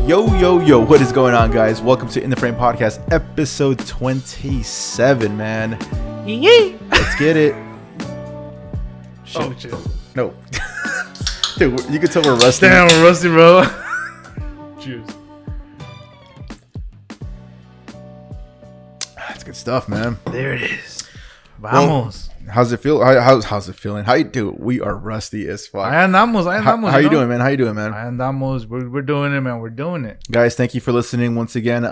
Yo, what is going on, guys? Welcome to In the Frame Podcast, episode 27, man. Yee! Let's get it. Oh, shit. No. Dude, you can tell we're rusty. Damn, we're rusty, bro. Cheers. That's good stuff, man. There it is. Vamos. Well, how's it feel? How's it feeling? How you do? We are rusty as fuck. Andamos. How you doing, man? Andamos. We're doing it, man. We're doing it. Guys, thank you for listening once again.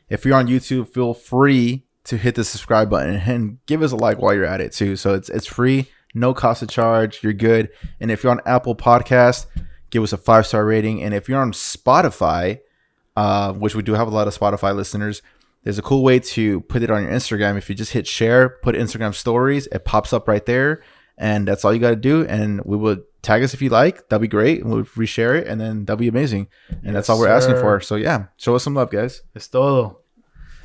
If you're on YouTube, feel free to hit the subscribe button and give us a like while you're at it too. So it's free, no cost to charge. You're good. And if you're on Apple Podcast, give us a 5-star rating. And if you're on Spotify, which we do have a lot of Spotify listeners, there's a cool way to put it on your Instagram. If you just hit share, put Instagram stories, it pops up right there. And that's all you got to do. And we will tag us if you like. That'll be great. And we'll reshare it. And then that'll be amazing. And that's all we're asking for. So yeah, show us some love, guys. Es todo.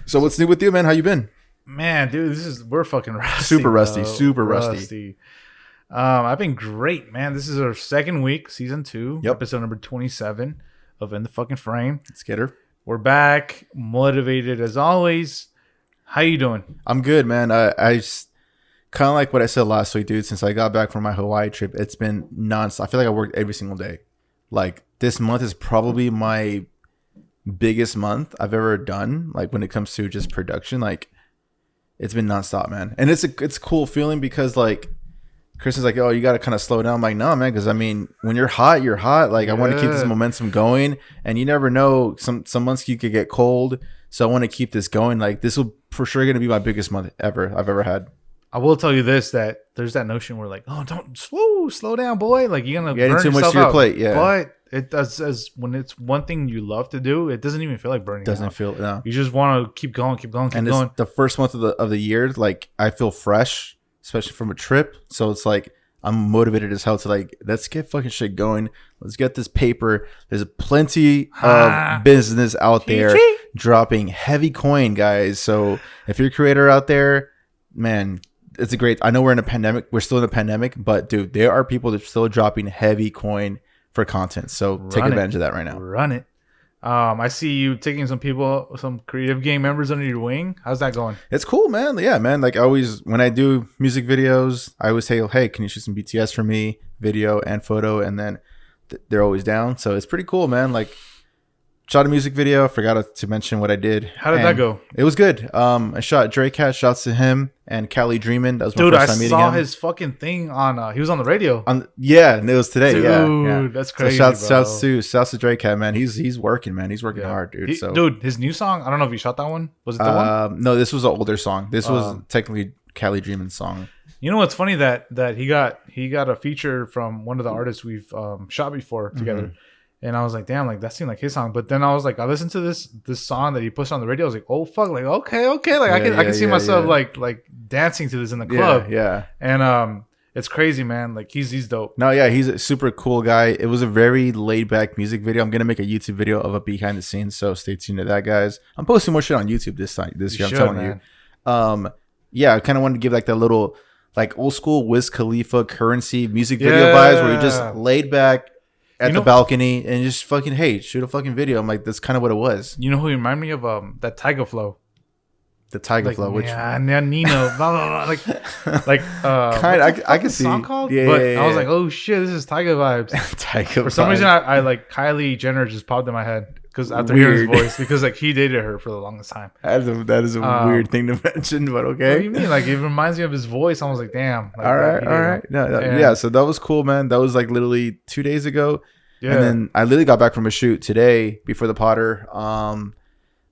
So what's new with you, man? How you been? Man, dude, we're fucking rusty. Super rusty. I've been great, man. This is our second week, season 2, Yep. episode number 27 of In the Fucking Frame. Let's get her. We're back, motivated as always. How you doing? I'm good, man. I kind of like what I said last week, dude. Since I got back from my Hawaii trip, it's been nonstop. I feel like I worked every single day. Like this month is probably my biggest month I've ever done. Like when it comes to just production, like it's been nonstop, man. And it's a cool feeling because like Chris is like, oh, you got to kind of slow down. I'm like, no, man, because I mean, when you're hot, you're hot. Like, I want to keep this momentum going, and you never know. Some months you could get cold, so I want to keep this going. Like, this will for sure going to be my biggest month I've ever had. I will tell you this: that there's that notion where like, oh, don't slow down, boy. Like you're gonna burn too much yourself to your out. plate, yeah. But it does as when it's one thing you love to do, it doesn't even feel like burning. Doesn't out. feel no. You just want to keep going. And it's the first month of the year. Like, I feel fresh, especially from a trip. So it's like I'm motivated as hell to like, let's get fucking shit going. Let's get this paper. There's plenty of business out there dropping heavy coin, guys. So if you're a creator out there, man, it's a great. I know we're in a pandemic. We're still in a pandemic, but dude, there are people that are still dropping heavy coin for content. So take advantage of that right now. Run it. I see you taking some creative game members under your wing. How's that going? It's cool, man. Yeah, man. Like when I do music videos, I always say, hey, can you shoot some BTS for me, video and photo? And then they're always down. So it's pretty cool, man. Like, shot a music video. Forgot to mention what I did. How did that go? It was good. I shot Drake Cat. Shouts to him and Cali Dreamin'. That was my first time meeting him. Dude, I saw his fucking thing on. He was on the radio. Yeah, and it was today. Dude, yeah, that's crazy. So shouts to Drake Cat, man. He's working, man. He's working hard, dude. Dude, his new song. I don't know if you shot that one. Was it the one? No, this was an older song. This was technically Cali Dreamin's song. You know what's funny that he got a feature from one of the artists we've shot before together. Mm-hmm. And I was like, damn, like that seemed like his song. But then I was like, I listened to this song that he pushed on the radio. I was like, oh fuck, like okay, like I can see myself like dancing to this in the club. Yeah. And it's crazy, man. Like he's dope. No, yeah, he's a super cool guy. It was a very laid back music video. I'm gonna make a YouTube video of a behind the scenes, so stay tuned to that, guys. I'm posting more shit on YouTube this year. I'm telling you. Yeah, I kind of wanted to give like that little like old school Wiz Khalifa Currency music video vibes where you just laid back at the balcony and just fucking, hey, shoot a fucking video. I'm like, that's kind of what it was. You know who remind me of that Tiger Flow? The Tiger Flow, which Nino, blah, blah, blah, like kind of, I can see. Song called? Yeah, but I was like, oh shit, this is Tiger vibes. For some reason, I like Kylie Jenner just popped in my head because after hearing his voice, because like he dated her for the longest time. That is a weird thing to mention, but okay. What do you mean? Like it reminds me of his voice. I was like, damn. Like, all right. Yeah. So that was cool, man. That was like literally 2 days ago. Yeah. And then I literally got back from a shoot today before the Potter.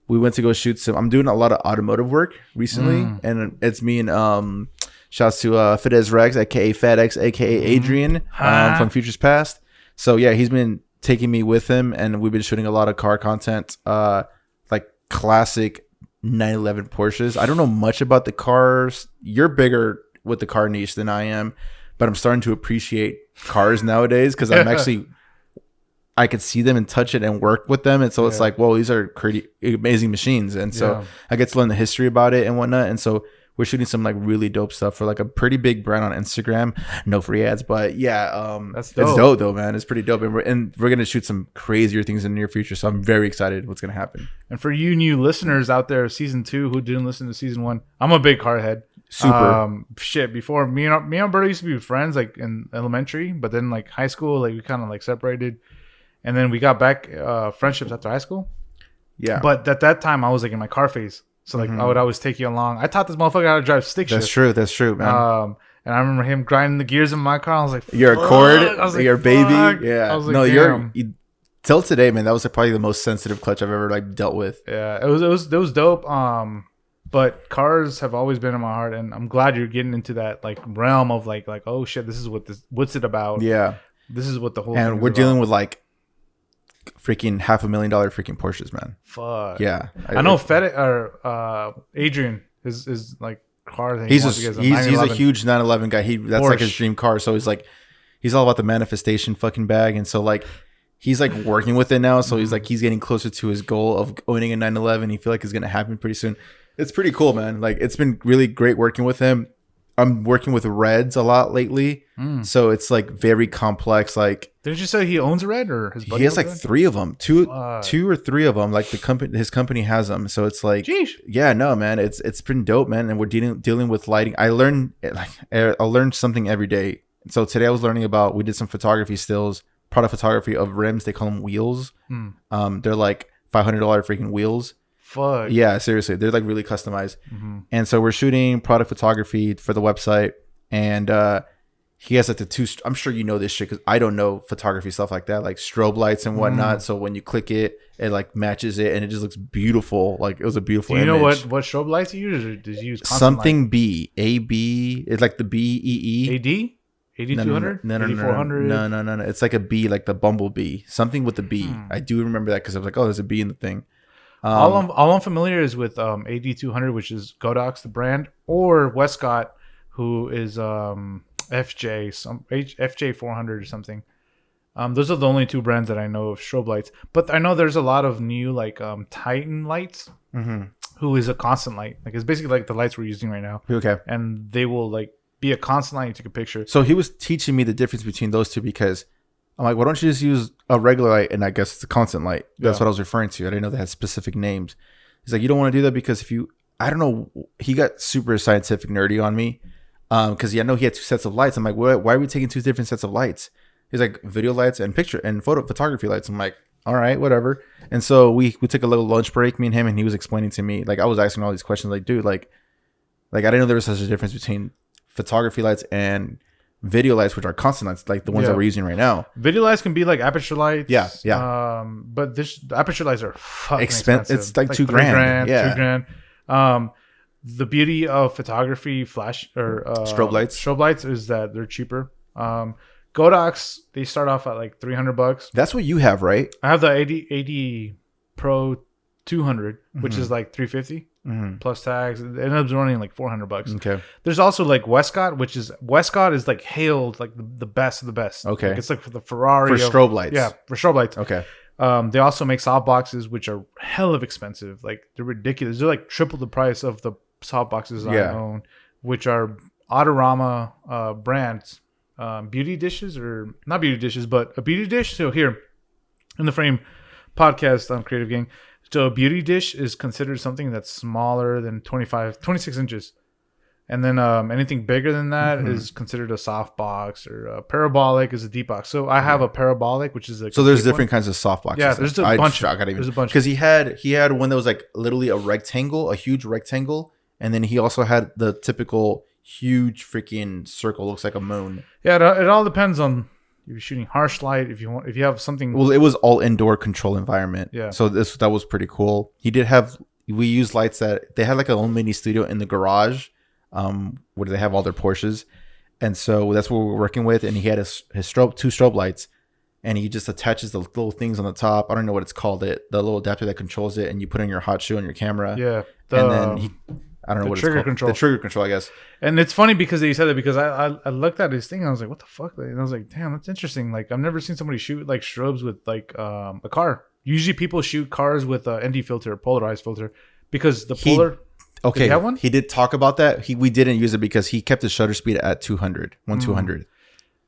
We went to go shoot some. I'm doing a lot of automotive work recently, and it's me and shouts to Fidesz Rex, aka FedEx, aka Adrian from Futures Past. So yeah, he's been taking me with him, and we've been shooting a lot of car content, like classic 911 Porsches. I don't know much about the cars. You're bigger with the car niche than I am, but I'm starting to appreciate cars nowadays because I'm actually. I could see them and touch it and work with them. And so it's like, whoa, these are pretty amazing machines. And so I get to learn the history about it and whatnot. And so we're shooting some like really dope stuff for like a pretty big brand on Instagram. No free ads, but yeah, that's dope. It's dope though, man. It's pretty dope, and we're gonna shoot some crazier things in the near future. So I'm very excited what's gonna happen. And for you new listeners out there, season 2 who didn't listen to season 1, I'm a big car head. Super. Before me and Alberto used to be friends like in elementary, but then like high school, like we kind of like separated, and then we got back friendships after high school. Yeah. But at that time, I was like in my car phase, so like I would always take you along. I taught this motherfucker how to drive stick shift. That's true, man. And I remember him grinding the gears in my car. I was like, "You're a cord, you're a baby." Fuck. Yeah. I was like, no, damn. you're. Till today, man, that was probably the most sensitive clutch I've ever like dealt with. Yeah, it was dope. But cars have always been in my heart, and I'm glad you're getting into that like realm of like oh shit, this is what's it about? Yeah, this is what the whole. And we're dealing with like freaking $500,000 freaking Porsches, man. Fuck. Yeah, I know FedEx or Adrian is like car thing. He's a huge 911 guy. That's Porsche. Like his dream car. So he's all about the manifestation fucking bag, and so like. He's like working with it now, so he's getting closer to his goal of owning a 911. He feel like it's gonna happen pretty soon. It's pretty cool, man. Like it's been really great working with him. I'm working with Reds a lot lately, so it's like very complex. Like, didn't you say he owns a Red or his buddy? He has like 3 of them, two or 3 of them. Like his company has them, so it's like, Jeez. Yeah, no, man, it's been dope, man. And we're dealing with lighting. I learn something every day. So today I was learning about. We did some photography stills. Product photography of rims. They call them wheels. They're like $500 freaking wheels. Fuck. Yeah, seriously. They're like really customized. And so we're shooting product photography for the website. And he has like the 2, I'm sure you know this shit because I don't know photography stuff like that, like strobe lights and whatnot. So when you click it, it like matches it and it just looks beautiful. Like it was a beautiful image. Do you know what strobe lights you use? Or did you use something light? B, AB. It's like the BEE. AD? 8200? No. 8400? No. It's like a B, like the bumblebee. Something with the B. I do remember that because I was like, oh, there's a B in the thing. All I'm familiar is with AD200, which is Godox, the brand, or Westcott, who is FJ 400 or something. Those are the only 2 brands that I know of strobe lights. But I know there's a lot of new like Titan lights, who is a constant light. Like it's basically like the lights we're using right now. Okay. And they will like be a constant light. You take a picture. So he was teaching me the difference between those 2 because I'm like, why don't you just use a regular light? And I guess it's a constant light. That's what I was referring to. I didn't know they had specific names. He's like, you don't want to do that because I don't know. He got super scientific nerdy on me because I know he had 2 sets of lights. I'm like, why are we taking 2 different sets of lights? He's like, video lights and picture and photography lights. I'm like, all right, whatever. And so we took a little lunch break, me and him, and he was explaining to me, like I was asking all these questions, like, dude, like I didn't know there was such a difference between photography lights and video lights, which are constant lights, like the ones that we're using right now. Video lights can be like aperture lights. Yeah. But the aperture lights are fucking expensive. It's like $2,000. Yeah. $2,000. The beauty of photography flash or strobe lights is that they're cheaper. Godox, they start off at like $300. That's what you have, right? I have the 80 Pro 200, which is like $350. Plus tags. It ends up running like $400. Okay. There's also like Westcott is like hailed like the best of the best. Okay. Like it's like for the Ferrari for strobe lights. Yeah, for strobe lights. Okay. They also make soft boxes, which are hell of expensive. Like they're ridiculous. They're like triple the price of the soft boxes I own, which are Autorama brands. Beauty dishes, or not beauty dishes, but a beauty dish. So here in the frame podcast on Creative Gang. So a beauty dish is considered something that's smaller than 26 inches. And then anything bigger than that is considered a soft box, or a parabolic is a deep box. So I have a parabolic, which is like so there's different kinds of soft boxes. Yeah, there's a bunch. There's a bunch because he had one that was like literally a huge rectangle, and then he also had the typical huge freaking circle, looks like a moon. Yeah, it all depends on. If you're shooting harsh light, if you have something. Well, it was all indoor control environment. Yeah. So that was pretty cool. We used lights that they had like a little mini studio in the garage, where they have all their Porsches, and so that's what we were working with. And he had his two strobe lights, and he just attaches the little things on the top. I don't know what it's called. The little adapter that controls it, and you put in your hot shoe on your camera. Yeah. And then I don't know what it's called. Control. The trigger control, I guess. And it's funny because he said that because I looked at his thing and I was like, what the fuck? And I was like, damn, that's interesting. Like I've never seen somebody shoot like strobes with like a car. Usually people shoot cars with a ND filter, polarized filter, because the polar. Okay, did he have one? He did talk about that. We didn't use it because he kept his shutter speed at 200, 200.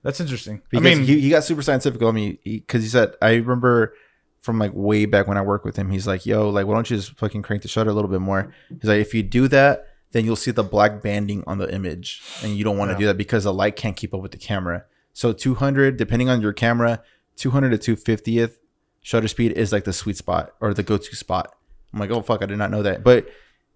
That's interesting. Because he got super scientific on me because he said, I remember from like way back when I worked with him, he's like, yo, like, why don't you just fucking crank the shutter a little bit more? He's like, if you do that, then you'll see the black banding on the image. And you don't want to do that because the light can't keep up with the camera. So 200, depending on your camera, 200 to 250th shutter speed is like the sweet spot or the go-to spot. I'm like, oh, fuck, I did not know that. But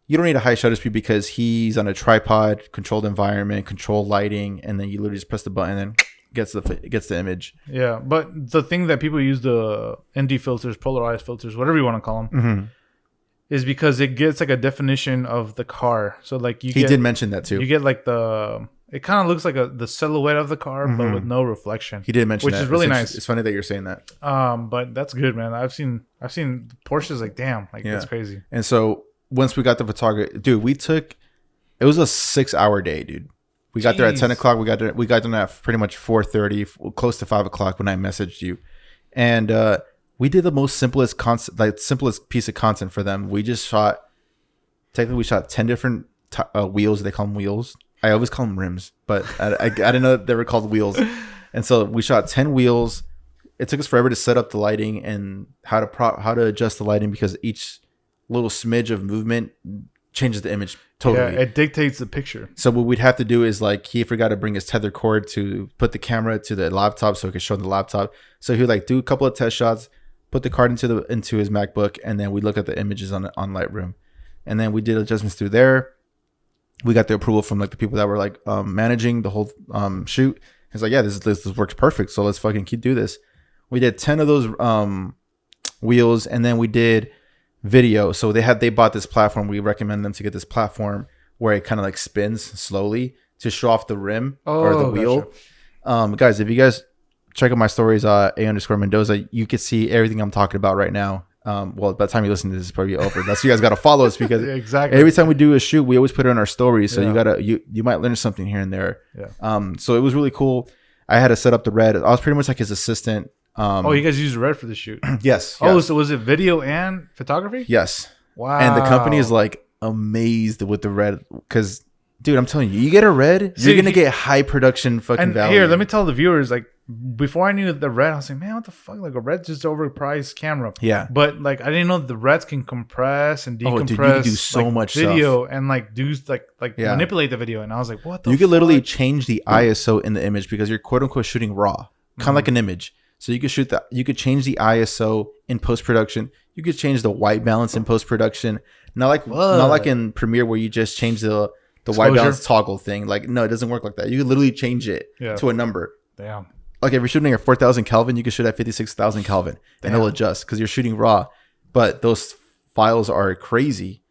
you don't need a high shutter speed because he's on a tripod, controlled environment, controlled lighting, and then you literally just press the button and gets the image. Yeah, but the thing that people use the ND filters, polarized filters, whatever you want to call them, is because it gets like a definition of the car. So like he did mention that too. You get like it kind of looks like the silhouette of the car, but with no reflection. He did mention that, which is really nice. It's funny that you're saying that. But that's good, man. I've seen Porsches like damn, like that's crazy. And so once we got the photography, dude, it was a 6-hour day, dude. We got there at 10 o'clock. We got there at pretty much 4:30, close to 5 o'clock when I messaged you. And we did the most simplest piece of content for them. We just shot 10 different wheels. They call them wheels. I always call them rims, but I didn't know that they were called wheels. And so we shot 10 wheels. It took us forever to set up the lighting and how to adjust the lighting because each little smidge of movement changes the image totally. Yeah, it dictates the picture. So what we'd have to do is like he forgot to bring his tether cord to put the camera to the laptop so it could show the laptop. So he would like do a couple of test shots, put the card into his MacBook, and then we look at the images on Lightroom. And then we did adjustments through there. We got the approval from like the people that were like managing the whole shoot. It's like, yeah, this works perfect. So let's fucking do this. We did 10 of those wheels, and then we did video. So they bought this platform. We recommend them to get this platform where it kind of like spins slowly to show off the rim or the wheel. Gotcha. Guys, if you guys check out my stories, A_Mendoza, you can see everything I'm talking about right now. Well, by the time you listen to this, it's probably over. That's why you guys got to follow us because exactly every time we do a shoot, we always put it on our stories. So you might learn something here and there. Yeah. So it was really cool. I had to set up the red. I was pretty much like his assistant. You guys used red for the shoot? Yes. Oh, so was it video and photography? Yes. Wow. And the company is like amazed with the red because, dude, I'm telling you, you get a red, you're gonna get high production fucking value. Here, let me tell the viewers, like before I knew the red, I was like, man, what the fuck? Like a red's just overpriced camera. Yeah. But like I didn't know the reds can compress and decompress. Oh, dude, you can do so much video stuff. And like do manipulate the video. And I was like, what the fuck? You could literally change the ISO in the image because you're quote unquote shooting raw, kind of like an image. So you could shoot that. You could change the ISO in post production. You could change the white balance in post production. Not like in Premiere where you just change the white balance toggle thing. Like no, it doesn't work like that. You could literally change it to a number. Damn. Like if you're shooting at 4,000 Kelvin, you can shoot at 56,000 Kelvin, and it'll adjust because you're shooting raw. But those files are crazy.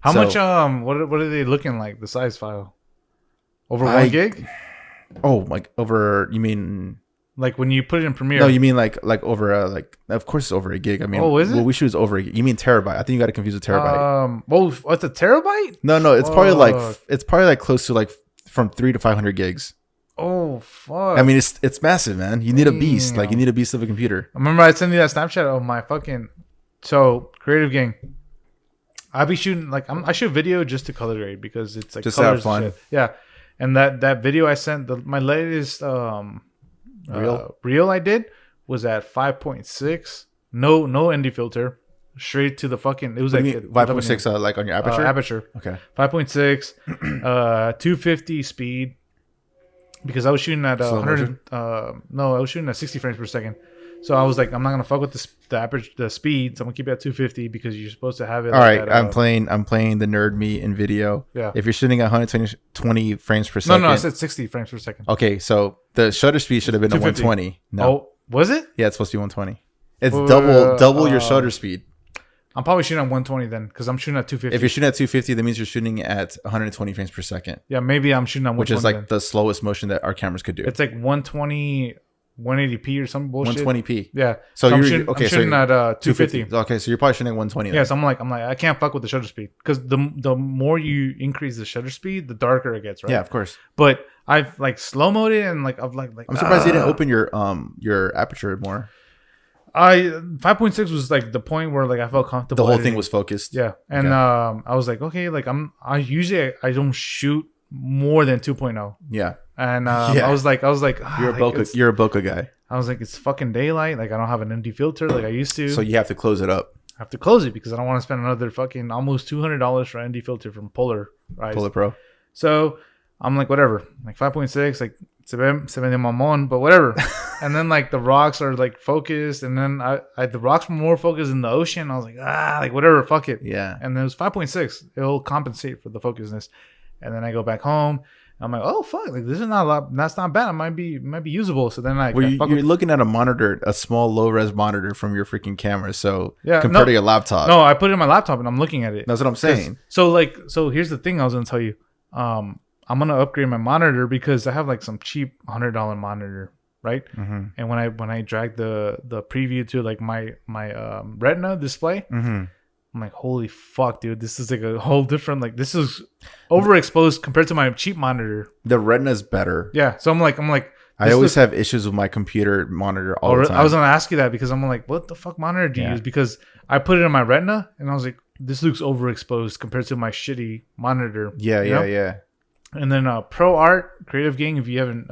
How much? What are they looking like? The size file over 1 gig? Oh, like over? You mean? Like when you put it in Premiere? No, you mean like over like of course it's over a gig. I mean, is it? What we shoot is over a gig. You mean terabyte? I think you got to confuse with terabyte. What's a terabyte? No, it's probably like close to like from 300 to 500 gigs. Oh fuck! I mean, it's massive, man. You need a beast. Like you need a beast of a computer. I remember I sent you that Snapchat of my fucking creative gang. I be shooting like I shoot video just to color grade because it's like just to have fun. Yeah, and that video I sent my latest reel I did was at 5.6. No ND filter. Straight to the fucking. It was like 5.6. Like on your aperture. Aperture. Okay. 5.6. 250 speed. Because I was shooting at 100. I was shooting at 60 frames per second. So I was like, I'm not gonna fuck with the speed. So I'm gonna keep it at 250 because you're supposed to have it. All right, I'm playing the nerd me in video. Yeah. If you're shooting at 120 frames per second. No, I said 60 frames per second. Okay, so the shutter speed should have been a 120. No. Oh, was it? Yeah, it's supposed to be 120. It's double your shutter speed. I'm probably shooting at 120 then, because I'm shooting at 250. If you're shooting at 250, that means you're shooting at 120 frames per second. Yeah, maybe I'm shooting at 120. Which is like the slowest motion that our cameras could do. It's like 120, 180p or some bullshit. 120p. Yeah. So I'm shooting at 250. Okay, so you're probably shooting at 120. Then. Yeah, so I'm like, I can't fuck with the shutter speed because the more you increase the shutter speed, the darker it gets, right? Yeah, of course. But I've like slow-moed it and like I've like I'm surprised you didn't open your aperture more. I 5.6 was like the point where like I felt comfortable. The whole thing was focused. Yeah, and I was like, okay, like I usually I don't shoot more than 2.0. Yeah, and I was like, you're a bokeh, you're a bokeh guy. I was like, it's fucking daylight. Like I don't have an ND filter like I used to. So you have to close it up. I have to close it because I don't want to spend another fucking almost $200 for an ND filter from Polar. Right? Polar Pro. So I'm like, whatever, like 5.6, like se ve de mamón, but whatever. And then like the rocks are like focused, and then I the rocks were more focused in the ocean. I was like, like whatever, fuck it. Yeah. And then it was 5.6. It'll compensate for the focusness. And then I go back home. I'm like, oh fuck, like this is not a lot. That's not bad. It might be usable. So then you're looking at a monitor, a small low res monitor from your freaking camera. So yeah, compared to your laptop. No, I put it in my laptop and I'm looking at it. That's what I'm saying. So here's the thing I was gonna tell you. I'm gonna upgrade my monitor because I have like some cheap $100 monitor, right? Mm-hmm. And when I drag the preview to like my Retina display, mm-hmm. I'm like, holy fuck, dude, this is like a whole different, like this is overexposed compared to my cheap monitor. The Retina's better. Yeah, so I'm like, I always have issues with my computer monitor all the time. I was gonna ask you that because I'm like, what the fuck monitor do you use? Because I put it in my Retina and I was like, this looks overexposed compared to my shitty monitor. Yeah. And then ProArt Creative Gang, if you haven't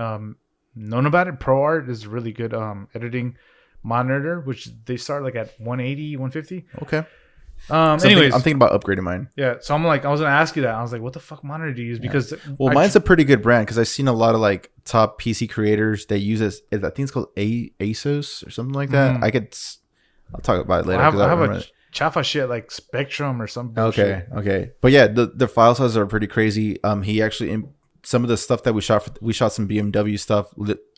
known about it, ProArt is a really good editing monitor, which they start like at 180, 150. Okay. Anyways, I'm thinking about upgrading mine. Yeah, so I'm like, I was gonna ask you that. I was like, what the fuck monitor do you use? Because mine's a pretty good brand because I've seen a lot of like top PC creators. They use this. I think it's called ASUS or something like that. I'll talk about it later. I have a chafa shit like Spectrum or something. Okay. But yeah, the file sizes are pretty crazy. He actually some of the stuff that we shot some BMW stuff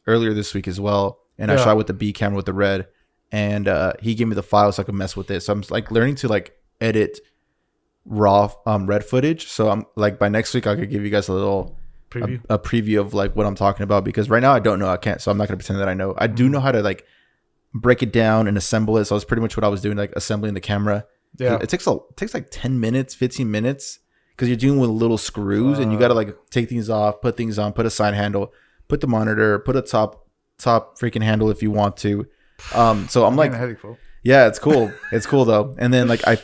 earlier this week as well, and I shot with the B camera with the red. And he gave me the file so I could mess with it. So I'm like learning to like edit raw red footage. So I'm like by next week I could give you guys a little preview of like what I'm talking about, because right now I don't know. I can't. So I'm not gonna pretend that I know. I do know how to like break it down and assemble it. So that's pretty much what I was doing, like assembling the camera. Yeah. It takes like 10 minutes, 15 minutes because you're dealing with little screws and you got to like take things off, put things on, put a side handle, put the monitor, put a top freaking handle if you want to. So I'm like, yeah, it's cool. It's cool though. And then like I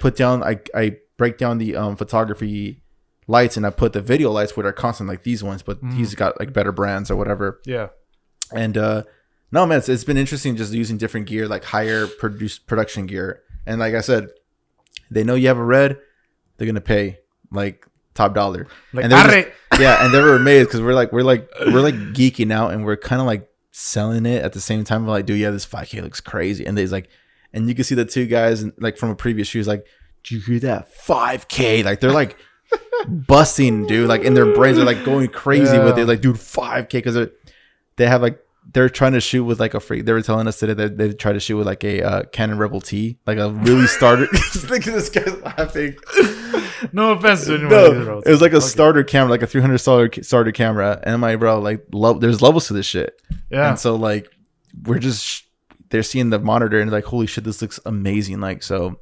break down the photography lights and I put the video lights, which are constant like these ones, but he's got like better brands or whatever. Yeah. And no man, it's been interesting just using different gear, like higher production gear. And like I said, they know you have a red, they're gonna pay like top dollar. Like, and and they were amazed because we're like geeking out and we're kind of like selling it at the same time. We're like, dude, yeah, this 5K looks crazy. And they's like, and you can see the two guys like from a previous shoot, like, do you hear that 5K? Like they're like busting, dude. Like in their brains, they're like going crazy with it. Like, dude, 5K because they have like. They're trying to shoot with like a free. They were telling us today that they try to shoot with like a Canon Rebel T, like a really starter. Look at this guy's laughing. No offense to anyone. No, it was like a starter camera, like a $300 starter camera. And I'm like, bro, like there's levels to this shit. Yeah. And so like they're seeing the monitor and like, holy shit, this looks amazing. Like so,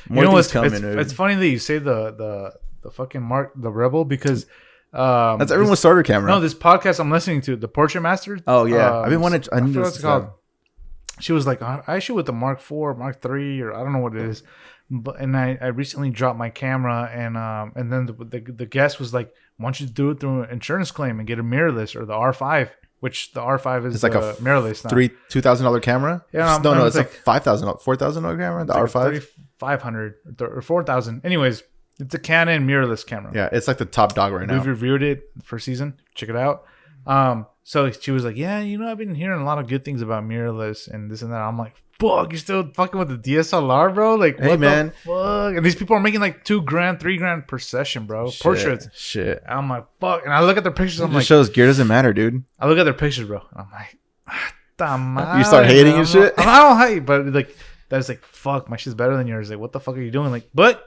more things coming. It's funny that you say the fucking the Rebel because. That's everyone's starter camera. No, this podcast I'm listening to, the Portrait Master. Oh yeah, I've been wanting. I need what's it called. She was like, I shoot with the Mark IV, Mark III, or I don't know what it is. But and I recently dropped my camera, and then the guest was like, why don't you do it through an insurance claim and get a mirrorless or the R5, which the R5 is like a mirrorless now. $2,000 camera. Yeah, no, it's like $4,000 camera. The R5, $500 or $4,000. Anyways. It's a Canon mirrorless camera. Yeah, it's like the top dog right now. We've reviewed it for season. Check it out. So she was like, yeah, I've been hearing a lot of good things about mirrorless and this and that. I'm like, fuck, you're still fucking with the DSLR, bro? Like, hey, what the fuck? And these people are making like $2,000, $3,000 per session, bro. Portraits. Shit. And I'm like, fuck. And I look at their pictures. I'm like, shows gear doesn't matter, dude. I look at their pictures, bro. And I'm like, you start hating and shit? I don't hate, but like, that's like, fuck, my shit's better than yours. Like, what the fuck are you doing? Like, but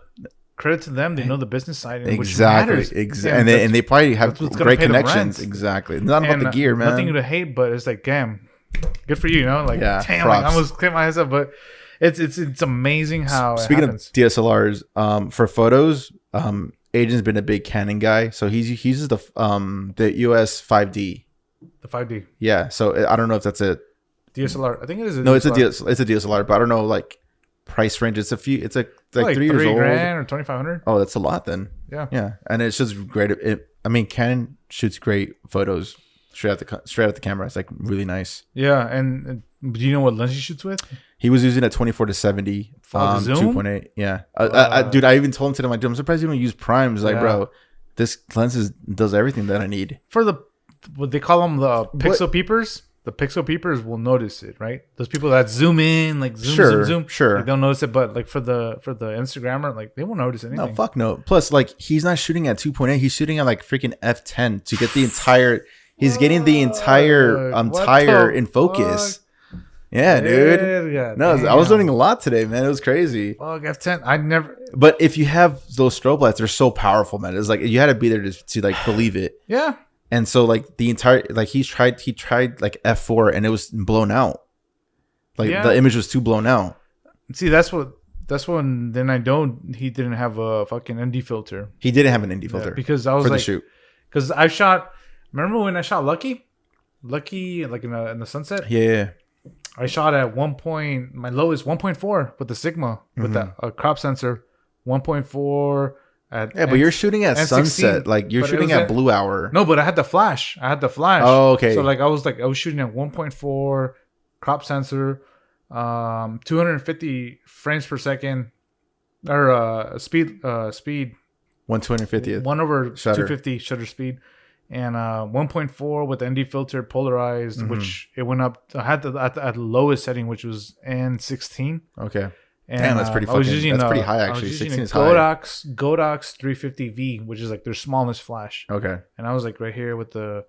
credit to them, they know the business side, and exactly, exactly, and they probably have great connections. Exactly, not about the gear, man. Nothing to hate, but it's like, damn, good for you, Like, damn, like, I almost clipped my head up, but it's amazing how. Speaking of DSLRs, for photos, Agent's been a big Canon guy, so he uses the EOS 5D. The 5D. Yeah, so I don't know if that's DSLR. I think it is. No, it's a DSLR, but I don't know like price range. It's like 3 years old. $3,000 or $2,500. Oh, that's a lot then. Yeah, and it's just great. I mean, Canon shoots great photos straight out the camera. It's like really nice. Yeah, and do you know what lens he shoots with? He was using a 24-70 zoom 2.8. Yeah, dude, I even told him today, I'm surprised you don't use primes. Like, bro, this lens does everything that I need. For what they call them, the pixel peepers. The pixel peepers will notice it, right? Those people that zoom in, like zoom, sure, like, they'll notice it. But like for the Instagrammer, like they won't notice anything. No, fuck no. Plus, like he's not shooting at 2.8. He's shooting at like freaking f10 to get the entire. He's getting the entire tire in focus. Yeah, dude. No, I was learning a lot today, man. It was crazy. Fuck f10. I never. But if you have those strobe lights, they're so powerful, man. It's like you had to be there to like believe it. Yeah. And so like the entire like he tried like f4 and it was blown out. Like the image was too blown out. See, that's when then he didn't have a fucking ND filter. He didn't have an ND filter because I was for like, the shoot. Because I shot. Remember when I shot Lucky like in the sunset? Yeah. I shot at my lowest 1.4 with the Sigma with a crop sensor, 1.4. But you're shooting at sunset, like you're shooting at blue hour. No, but I had the flash. Oh, okay. So like I was shooting at 1.4 crop sensor, 250 frames per second, or speed 1/250th, 1/250 shutter speed, and 1.4 with ND filter polarized, which it went up. I had at the lowest setting, which was N16. Okay. And, damn, that's pretty fucking. That's pretty high actually. 16 is high. Godox 350V, which is like their smallest flash. Okay. And I was like right here with the.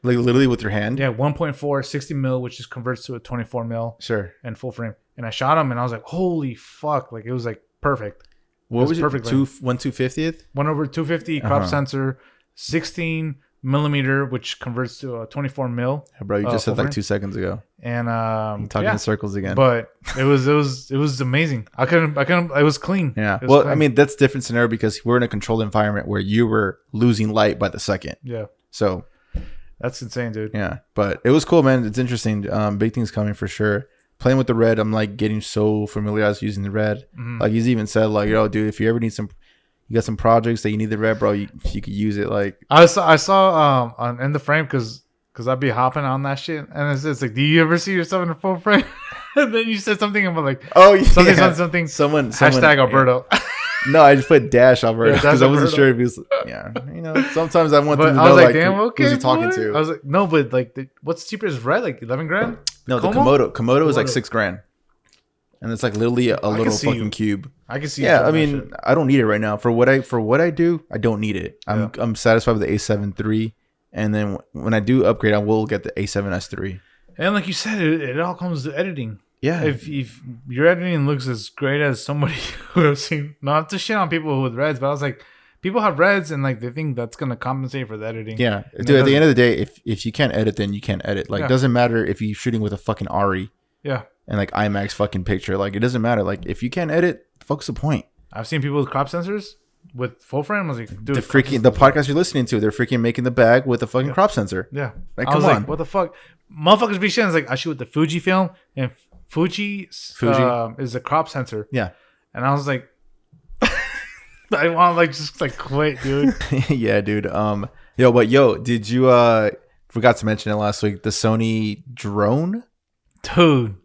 Like literally with your hand. Yeah, 1.4, 60 mil, which is converts to a 24 mil. Sure. And full frame. And I shot him, and I was like, holy fuck! Like it was like perfect. What was it? 1/250th. 1/250 crop sensor, 16 millimeter, which converts to a 24 mil. Yeah, bro, you just said like 2 seconds ago. And I'm talking in circles again. But it was amazing. I couldn't. It was clean. Yeah. Well, clean. I mean, that's a different scenario because we're in a controlled environment where you were losing light by the second. Yeah. So that's insane, dude. Yeah, but it was cool, man. It's interesting. Big things coming for sure. Playing with the red, I'm like getting so familiarized using the red. Mm-hmm. Like he's even said, like, yo, dude, if you ever need you got some projects that you need the red, bro, you could use it. Like I saw on in the frame because I'd be hopping on that shit, and it's like, do you ever see yourself in a full frame? And then you said something about like, oh yeah, something. Someone hashtag Alberto. Yeah. No, I just put dash Alberto because I wasn't sure if he was. Yeah, sometimes I want them to know like who's he talking to. I was like, no, but like, what's cheaper is red, like 11 grand. No, the Komodo is like 6 grand, and it's like literally a little fucking cube. I can see. Yeah, I mean, I don't need it right now for what I do. I don't need it. I'm satisfied with the A7 III, and then when I do upgrade, I will get the A7S III. And like you said, it all comes to editing. Yeah. If your editing looks as great as somebody who have seen, not to shit on people with reds, but I was like, people have reds and like they think that's gonna compensate for the editing. Yeah, dude. At the end of the day, if you can't edit, then you can't edit. Like, it doesn't matter if you're shooting with a fucking ARRI. Yeah. And like IMAX fucking picture, like it doesn't matter. Like if you can't edit, the fuck's the point? I've seen people with crop sensors with full frame. I was like, dude, the podcast you're listening to, they're freaking making the bag with a fucking crop sensor. Yeah. Like, come on. Like, what the fuck? Motherfuckers be shitting. It's like, I shoot with the Fujifilm, and Fuji is a crop sensor. Yeah. And I was like, I want to like just like quit, dude. Yeah, dude. Did you forgot to mention it last week, the Sony drone? Dude.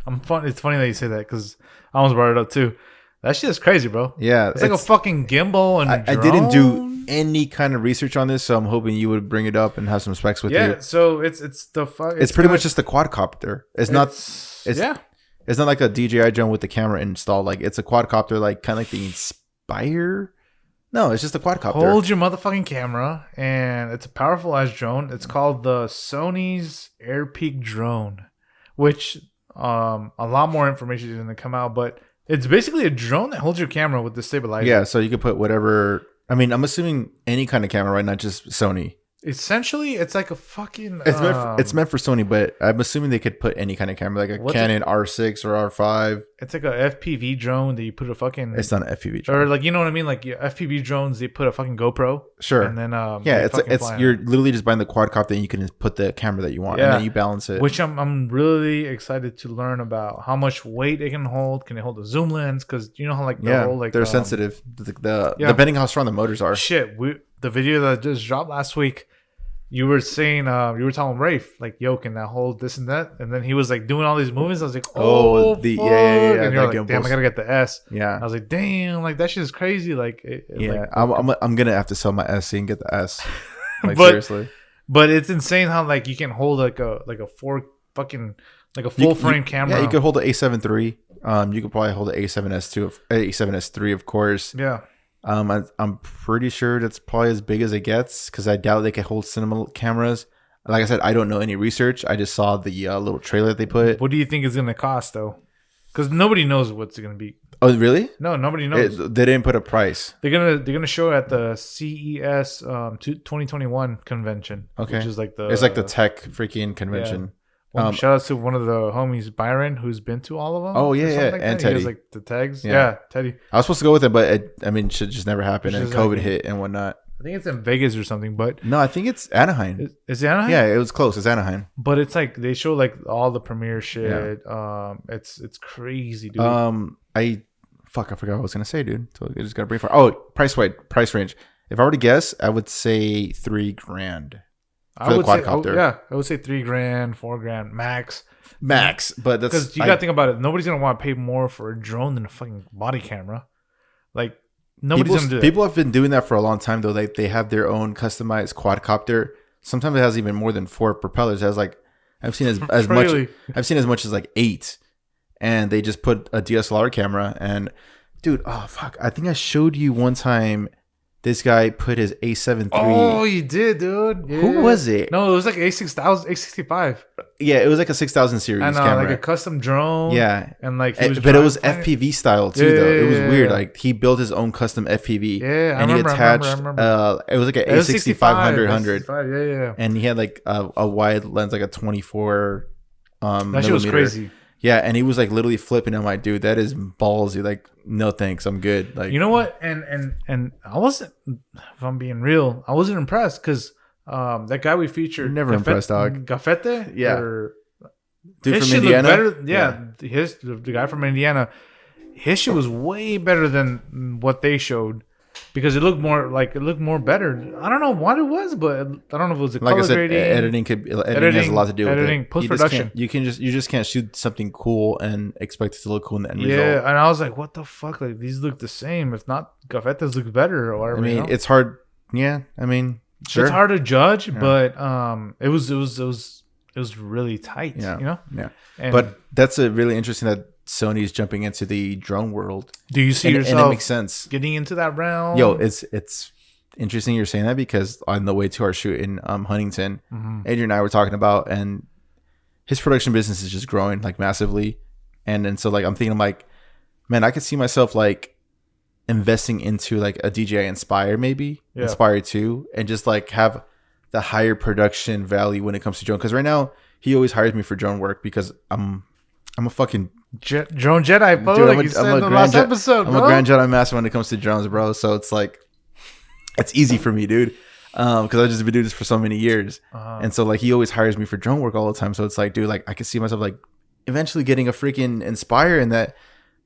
It's funny that you say that because I almost brought it up too. That shit is crazy, bro. Yeah. It's like a fucking gimbal and I didn't do any kind of research on this, so I'm hoping you would bring it up and have some specs with you. Yeah, so it's pretty much just a quadcopter. It's not like a DJI drone with the camera installed. Like it's a quadcopter, like kind of like the Inspire. No, it's just a quadcopter. Hold your motherfucking camera, and it's a powerful ass drone. It's called the Sony's AirPeak drone, which a lot more information didn't come out, but it's basically a drone that holds your camera with the stabilizer. Yeah, so you can put whatever. I mean, I'm assuming any kind of camera, right? Not just Sony. Essentially, it's like a fucking. It's meant for Sony, but I'm assuming they could put any kind of camera, like a Canon R6 or R5. It's like a FPV drone that you put a fucking. It's not an FPV drone, or like, you know what I mean, like FPV drones. They put a fucking GoPro. Sure. And then it's you're literally just buying the quadcopter and you can put the camera that you want, and then you balance it. Which I'm really excited to learn about how much weight it can hold. Can it hold a zoom lens? Because you know how like the whole like they're sensitive. Depending how strong the motors are. Shit, the video that just dropped last week. You were saying, you were telling Rafe, like, yo, can that hold this and that? And then he was like doing all these movements. I was like, oh, fuck. Yeah. And you're like, damn, I gotta get the S. Yeah. I was like, damn, like that shit is crazy. Like, I'm gonna have to sell my SC and get the S. Like, seriously. But it's insane how like you can hold like a full frame camera. Yeah, you could hold the A7 III. You could probably hold the A7S2, A7S3, of course. Yeah. I'm pretty sure that's probably as big as it gets, because I doubt they can hold cinema cameras. Like I said, I don't know any research. I just saw the little trailer that they put. What do you think it's gonna cost though? Because nobody knows what's gonna be. Oh, really? No, nobody knows. They didn't put a price. They're gonna show at the CES 2021 convention. Okay, which is like it's like the tech freaking convention. Yeah. Shout out to one of the homies, Byron, who's been to all of them. Oh yeah, like and that. Teddy. He has like the tags. Yeah, Teddy. I was supposed to go with him, but shit just never happened, and COVID hit and whatnot. I think it's in Vegas or something, but no, I think it's Anaheim. Is it Anaheim? Yeah, it was close. It's Anaheim. But it's like they show like all the premiere shit. Yeah. It's crazy, dude. I forgot what I was gonna say, dude. So I just got a brain fart. Oh, price range. If I were to guess, I would say $3,000 for the quadcopter. I would say $3,000, $4,000 max. But that's because you gotta think about it. Nobody's gonna want to pay more for a drone than a fucking body camera. Like nobody's gonna do that. People have been doing that for a long time though. They have their own customized quadcopter. Sometimes it has even more than 4 propellers. It has like I've seen as much. I've seen as much as like 8, and they just put a DSLR camera. And dude, oh fuck! I think I showed you one time. This guy put his A7 III. Oh, you did, dude. Yeah. Who was it? No, it was like A6000, A65. Yeah, it was like a 6000 series camera. Like a custom drone. Yeah. And like, but it was FPV style too, though. It was weird. Like he built his own custom FPV. Yeah, and I remember. It was like an A6500. Yeah. And he had like a wide lens, like a 24 that shit was crazy. Yeah, and he was like literally flipping. I'm like, dude, that is ballsy. Like, no thanks, I'm good. Like, you know what? And I wasn't. If I'm being real, I wasn't impressed because that guy we featured, never impressed, dog. Gafete, yeah, dude from Indiana. The guy from Indiana. His shit was way better than what they showed. Because it looked more better. I don't know what it was, but I don't know if it was color grading. Editing has a lot to do with it. Post production. You just can't shoot something cool and expect it to look cool in the end result. Yeah, and I was like, what the fuck? Like these look the same. If not, Gafetas look better or whatever. I mean, it's hard. Yeah, I mean, sure. It's hard to judge, but it was really tight. Yeah, you know. Yeah, but that's a really interesting that Sony's jumping into the drone world. Do you see yourself? And it makes sense. Getting into that realm. Yo, it's interesting you're saying that because on the way to our shoot in Huntington, Adrian and I were talking about, and his production business is just growing like massively, and so like I'm thinking like, man, I could see myself like investing into like a DJI Inspire, maybe Inspire 2, and just like have the higher production value when it comes to drone. Because right now he always hires me for drone work because I'm a fucking drone Jedi, bro. Dude, like you said in the last episode, I'm a Grand Jedi master when it comes to drones, bro. So it's like, it's easy for me, dude. Because I've just been doing this for so many years. And so like he always hires me for drone work all the time. So it's like, dude, like I can see myself like eventually getting a freaking Inspire, and that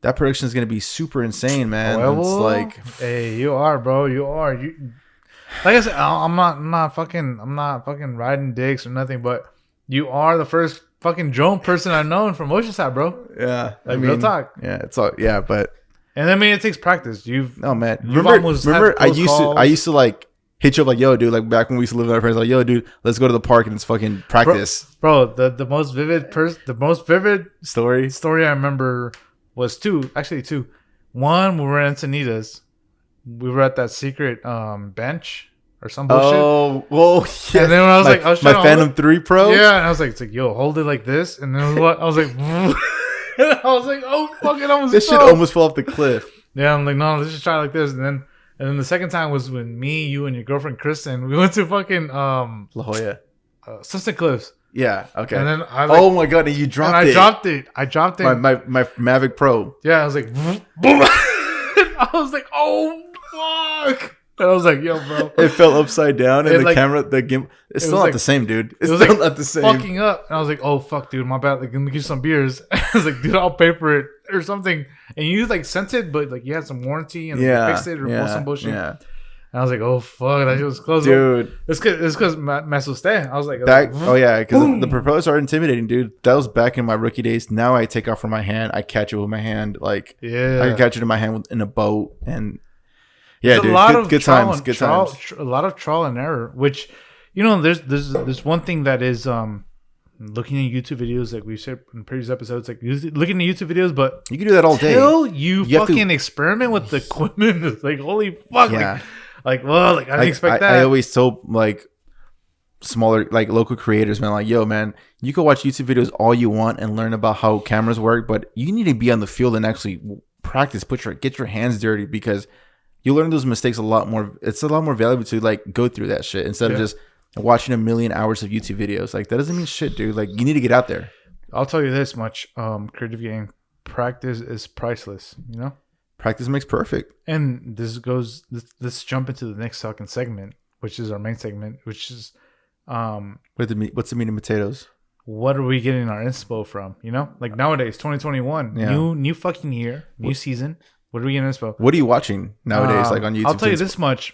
production is going to be super insane, man. It's like, hey, you are, bro. You are. Like I said, I'm not fucking riding dicks or nothing, but you are the first fucking drone person I've known from Oceanside, bro. Yeah, like, I mean, real talk. Yeah, it's all but. And I mean, it takes practice. Remember, I used to like hit you up like, yo, dude, like back when we used to live with our friends, like, yo, dude, let's go to the park and it's fucking practice. Bro, the most vivid story I remember was two. One, we were in Encinitas. We were at that secret bench or some bullshit. Oh, well, yeah. And then when I was my Phantom 3 Pro. Yeah, and I was like, yo, hold it like this. And then I was like, oh fuck it, almost. This shit almost fell off the cliff. Yeah, I'm like, no, let's just try it like this. And then And then the second time was when me, you, and your girlfriend Kristen, we went to fucking La Jolla. Sunset Cliffs. Yeah. Okay. And then oh my god! And you dropped it. I dropped it. My Mavic Pro. Yeah, I was like, boom. I was like, oh fuck. And I was like, yo, bro. It fell upside down, and the like, camera, it's still not the same, dude. It's still not the same. Fucking up. And I was like, oh fuck, dude, my bad. Like, let me give you some beers. I was like, dude, I'll pay for it or something. And you like sent it, but like you had some warranty and fixed it or some bullshit. Yeah. And I was like, oh fuck, that shit was close, dude. It's because me asusté. I was like, oh yeah, because the propellers are intimidating, dude. That was back in my rookie days. Now I take off from my hand, I catch it with my hand, like I can catch it in my hand in a boat, and yeah, dude, good times. A lot of trial and error. Which, you know, there's one thing that is looking at YouTube videos, like we said in previous episodes, like looking at YouTube videos, but you can do that all day. Until you fucking experiment with the equipment, it's like holy fuck, yeah. Like, well, like I didn't expect that. I always told like smaller, like local creators, man, like, yo, man, you can watch YouTube videos all you want and learn about how cameras work, but you need to be on the field and actually practice, get your hands dirty, because you learn those mistakes a lot more. It's a lot more valuable to like go through that shit instead of just watching a million hours of YouTube videos. Like that doesn't mean shit, dude. Like you need to get out there. I'll tell you this much: creative game practice is priceless. You know. Practice makes perfect. And let's jump into the next fucking segment, which is our main segment, which is what's the meat and potatoes? What are we getting our inspo from? You know, like nowadays, 2021, new fucking year, new season. What are we getting inspo? What are you watching nowadays, like on YouTube? I'll tell you this much.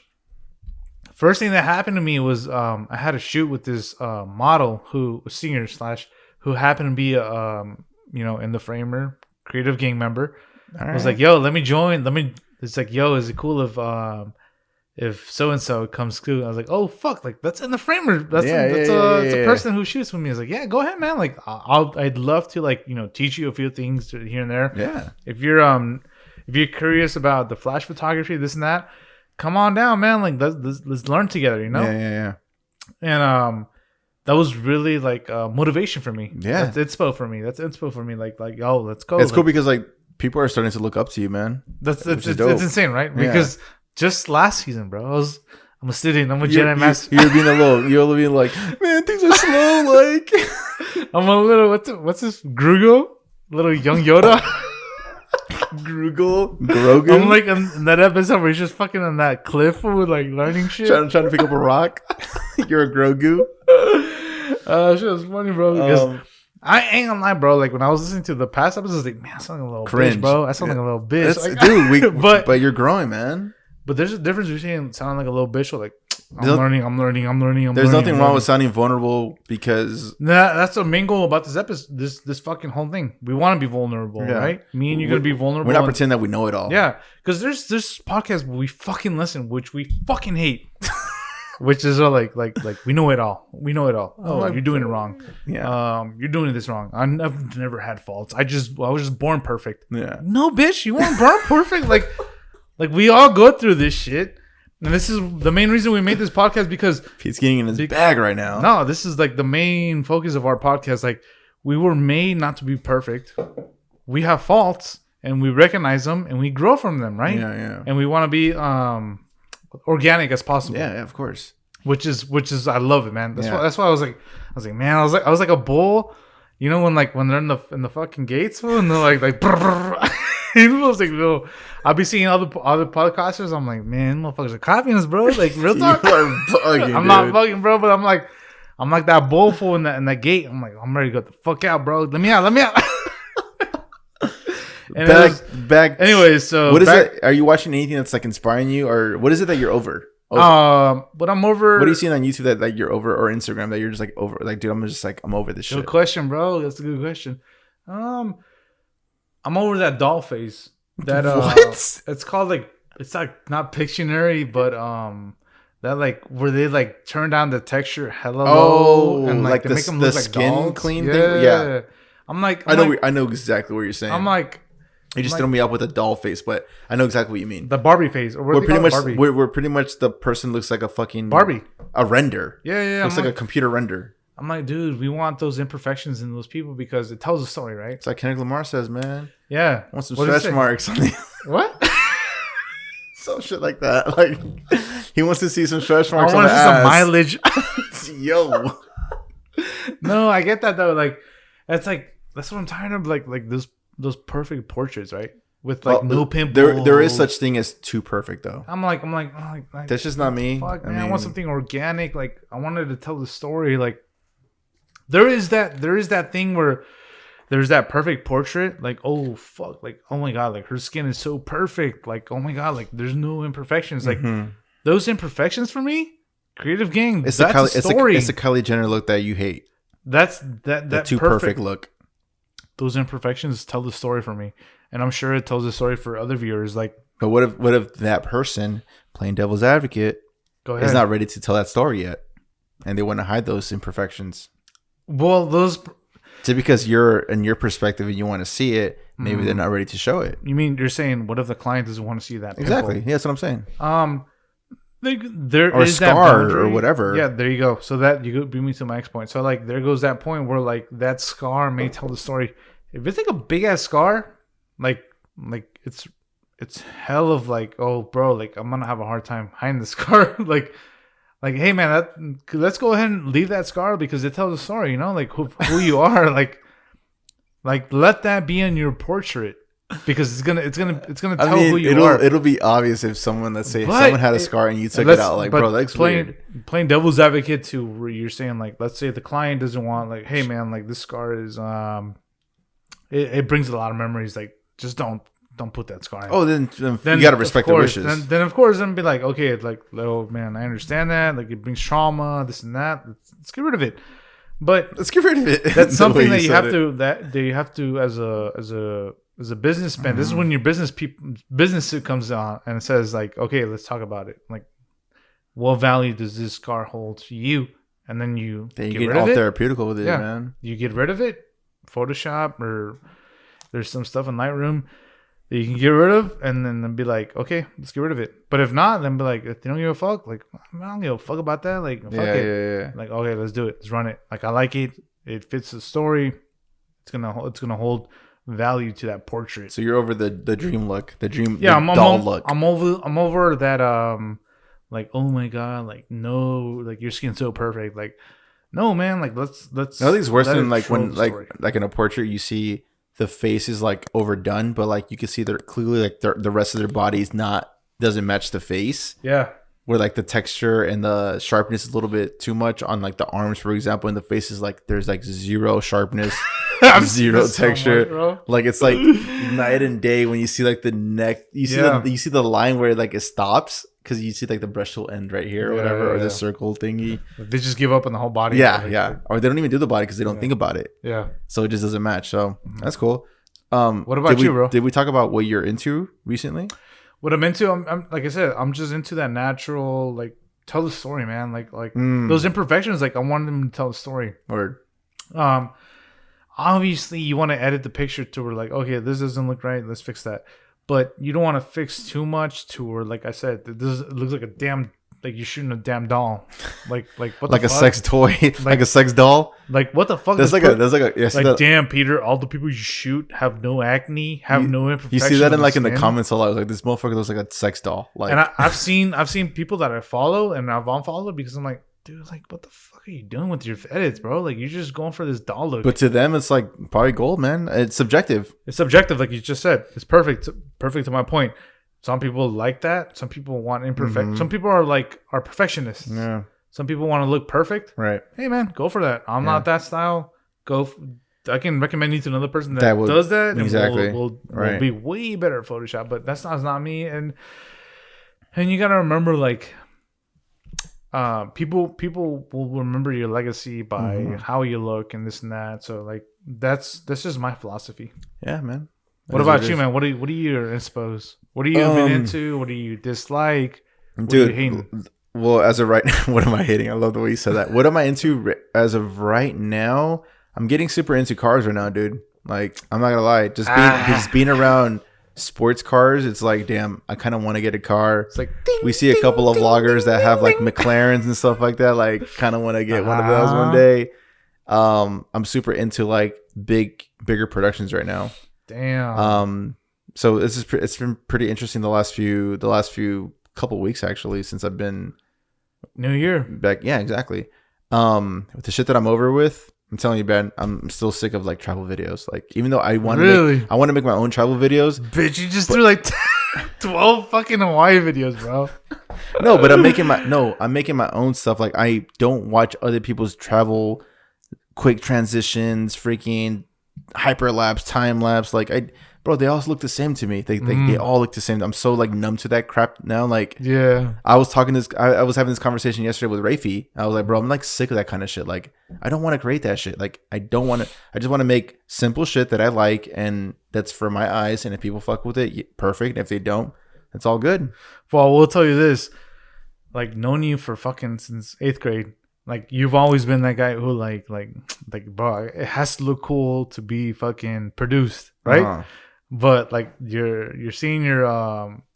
First thing that happened to me was I had a shoot with this model singer / who happened to be in the Framer creative gang member. I was like, yo, let me join. It's like, yo, is it cool if so and so comes through? I was like, oh fuck, like that's in the Framer. That's a person who shoots with me. I was like, yeah, go ahead, man. Like I'd love to like teach you a few things here and there. Yeah. If you're curious about the flash photography, this and that, come on down, man. Like let's learn together. You know. Yeah. And that was really like motivation for me. Yeah. That's inspo for me. Like yo, let's go. It's cool because like people are starting to look up to you, man. It's insane, right? Because just last season, bro, I'm a student. I'm a Jedi Master. You're being like, man, things are slow. Like, I'm a little what's this Grogu, little young Yoda. Grogu. I'm like in that episode where he's just fucking on that cliff with like learning shit, trying to pick up a rock. You're a Grogu. Shit was funny, bro. Because I ain't gonna lie, bro. Like when I was listening to the past episodes, I was like, man, I sound like a little bitch, bro. I sound like a little bitch. Like, dude, but you're growing, man. But there's a difference between sounding like a little bitch or like I'm learning. There's nothing wrong with sounding vulnerable because that's the main goal about this episode. This fucking whole thing. We want to be vulnerable, right? Me and you're gonna be vulnerable. We're not pretending that we know it all. Yeah, because there's podcasts where we fucking listen, which we fucking hate. Which is like we know it all. We know it all. Oh, you're doing it wrong. Yeah. You're doing this wrong. I've never had faults. I was just born perfect. Yeah. No, bitch, you weren't born perfect. Like we all go through this shit. And this is the main reason we made this podcast because Pete's getting in his bag right now. No, this is like the main focus of our podcast. Like we were made not to be perfect. We have faults and we recognize them and we grow from them, right? Yeah. And we want to be organic as possible. Yeah, of course. Which is I love it, man. That's why I was like, man, I was like a bull, you know, when they're in the fucking gates, and they're like you know, it's like little. I'll be seeing other podcasters. I'm like, man, motherfuckers are copying us, bro. Like real talk. You are bugging, I'm not bugging, bro, but I'm like that bull fool in that gate. I'm like, I'm ready to go the fuck out, bro. Let me out. And back. Anyways, so what is it? Are you watching anything that's like inspiring you, or what is it that you're over? But I'm over. What are you seeing on YouTube that you're over, or Instagram that you're just like over? Like, dude, I'm over this shit. Good question, bro. That's a good question. I'm over that doll phase. That what? It's called like it's like not Pictionary, but that like where they like turn down the texture hella low and like they make them look like skin dolls. clean thing. Yeah. I'm like I know exactly what you're saying. I'm like. You just threw me up with a doll face, but I know exactly what you mean. The Barbie face. Or we're pretty much the person looks like a fucking Barbie. A render. Yeah. Looks like a computer render. I'm like, dude, we want those imperfections in those people because it tells a story, right? It's like Kendrick Lamar says, man. Yeah. I want some stretch marks on the What? Some shit like that. Like he wants to see some stretch marks I on want the to see some ass. mileage. Yo. No, I get that though. Like that's what I'm tired of. Like those perfect portraits, right? With like no pimples. There is such thing as too perfect though. I'm like that's just not me. Fuck, man, I want something organic. Like I wanted to tell the story. Like there is that thing where there's that perfect portrait. Like, oh fuck, like oh my god, like her skin is so perfect. Like oh my god, like there's no imperfections. Like those imperfections for me, creative gang. That's a story. It's a Kylie Jenner look that you hate. That's that too perfect look. Those imperfections tell the story for me, and I'm sure it tells the story for other viewers. Like, but what if that person playing devil's advocate is not ready to tell that story yet, and they want to hide those imperfections? Well, those just because you're in your perspective and you want to see it, maybe they're not ready to show it. You mean you're saying what if the client doesn't want to see that? Exactly. Yeah, that's what I'm saying. There or is scar that or whatever. Yeah, there you go. So that you bring me to my next point. So like there goes that point where like that scar may tell the story. If it's like a big ass scar, like it's hell of like, oh bro, like I'm gonna have a hard time hiding the scar. like hey man, let's go ahead and leave that scar because it tells a story. You know, like who you are. like let that be in your portrait. Because it's gonna tell who you are. It'll be obvious if someone, let's say, someone had a scar and you took it out. Like, bro, that's weird. Playing devil's advocate to where you're saying, like, let's say the client doesn't want, like, hey man, like this scar is it brings a lot of memories. Like, just don't put that scar in. Oh, then you gotta respect the wishes. Then of course, then be like, okay, like, oh man, I understand that. Like, it brings trauma, this and that. Let's get rid of it. But let's get rid of it. That's something that you have to as a businessman, this is when your business suit comes on and it says like, okay, let's talk about it. Like, what value does this car hold to you? And then you get all therapeutical with it, man. You get rid of it, Photoshop, or there's some stuff in Lightroom that you can get rid of, and then be like, okay, let's get rid of it. But if not, then be like, if they don't give a fuck, like I don't give a fuck about that. Like, fuck it. Yeah. Like, okay, let's do it. Let's run it. Like, I like it. It fits the story. It's gonna hold value to that portrait. So you're over the dream look, the doll look. I'm over that like, oh my god, like no, like your skin's so perfect. Like, no man, like let's nothing's worse than like when like in a portrait you see the face is like overdone, but like you can see they're clearly like the rest of their body doesn't match the face. Yeah. Where like the texture and the sharpness is a little bit too much on like the arms, for example, and the face is like there's like zero sharpness, zero texture. So much, like it's like night and day when you see like the neck. You see the line where like it stops because you see like the brush will end right here or whatever, or the circle thingy. They just give up on the whole body. Yeah, or they don't even do the body because they don't think about it. Yeah, so it just doesn't match. So that's cool. What about you, bro? Did we talk about what you're into recently? What I'm into, I'm like I said, I'm just into that natural, like tell the story, man. Like those imperfections, like I want them to tell the story. Word. Obviously you want to edit the picture to where like, okay, this doesn't look right, let's fix that. But you don't want to fix too much to where, like I said, it looks like a damn, like you're shooting a damn doll, like what like the a fuck? Sex toy, like a sex doll. Like what the fuck? That's like a damn Peter, all the people you shoot have no acne, have no imperfections. You see that in like in the comments a lot. Like this motherfucker looks like a sex doll. Like, and I've seen people that I follow and I've unfollowed because I'm like, dude, like what the fuck are you doing with your edits, bro? Like you're just going for this doll look. But to them, it's like probably gold, man. It's subjective. It's subjective, like you just said. It's perfect to my point. Some people like that. Some people want imperfect. Mm-hmm. Some people are perfectionists. Yeah. Some people want to look perfect. Right. Hey man, go for that. I'm not that style. I can recommend you to another person that does that. Exactly. And will be way better at Photoshop. But that's not me. And you gotta remember, like, people will remember your legacy by how you look and this and that. So like that's just my philosophy. Yeah, man. What about you, man? What are you insposed? What are you been into? What do you dislike? What dude, are you hating? Well, as of right now, what am I hating? I love the way you said that. What am I into as of right now? I'm getting super into cars right now, dude. Like, I'm not gonna lie, just being around sports cars, it's like, damn, I kind of want to get a car. It's like we see a couple of vloggers that have like McLarens and stuff like that. Like, kind of want to get one of those one day. I'm super into like bigger productions right now. Damn. So it's been pretty interesting the last few couple weeks actually since I've been New Year back. Yeah, exactly. With the shit that I'm over with, I'm telling you, Ben, I'm still sick of like travel videos. Like, even though I want to make my own travel videos. Bitch, you just threw like 12 fucking Hawaii videos, bro. No, but I'm making my own stuff. Like, I don't watch other people's travel, quick transitions, freaking hyperlapse, time lapse. Like, bro, they all look the same to me. They all look the same. I'm so like numb to that crap now. Like, yeah, I was having this conversation yesterday with Rafi. I was like, bro, I'm like sick of that kind of shit. Like, I don't want to create that shit. Like, I just want to make simple shit that I like and that's for my eyes. And if people fuck with it, perfect. If they don't, it's all good. Well, we'll tell you this. Like, known you for fucking since 8th grade. Like, you've always been that guy who like, bro, it has to look cool to be fucking produced, right? Uh-huh. But like you're seeing your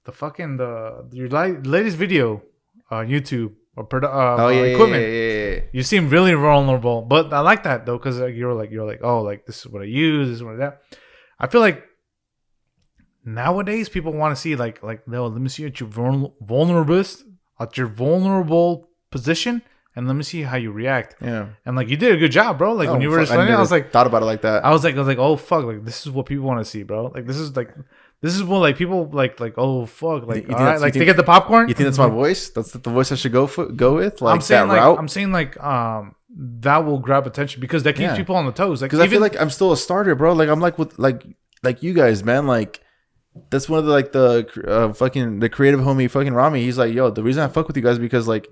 latest video on YouTube or equipment. Yeah. You seem really vulnerable, but I like that though because you're like oh, like this is what I use, this is what that. I feel like nowadays people want to see like no, let me see at your vulnerable position. And let me see how you react. Yeah. And like you did a good job, bro. Like when you were explaining, I was like thought about it like that. I was like, oh fuck, like this is what people want to see, bro. Like this is what like people like oh fuck, like all right, like they get the popcorn. You think that's my voice? That's the voice I should go with? Like I'm saying that route? I'm saying like that will grab attention because that keeps people on the toes. Like because I feel like I'm still a starter, bro. Like I'm like with like you guys, man. Like that's one of the like the fucking the creative homie fucking Rami. He's like, yo, the reason I fuck with you guys is because like.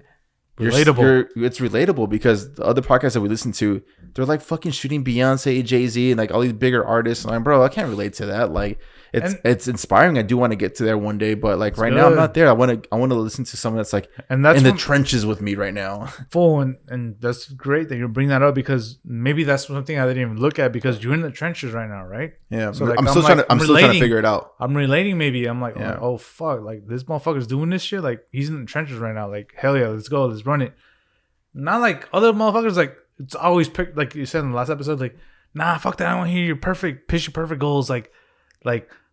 It's relatable because the other podcasts that we listen to, they're like fucking shooting Beyonce, Jay-Z, and like all these bigger artists. And I'm like, bro, I can't relate to that. Like, it's inspiring. I do want to get to there one day, but like right now, I'm not there. I want to listen to someone that's like in the trenches with me right now. Full and that's great that you bring that up because maybe that's something I didn't even look at because you're in the trenches right now, right? Yeah, so like, I'm still trying to figure it out. I'm relating. Maybe I'm like, oh fuck, like this motherfucker's doing this shit. Like he's in the trenches right now. Like hell yeah, let's go, let's run it. Not like other motherfuckers. Like it's always picked. Like you said in the last episode. Like nah, fuck that. I want to hear your perfect goals. Like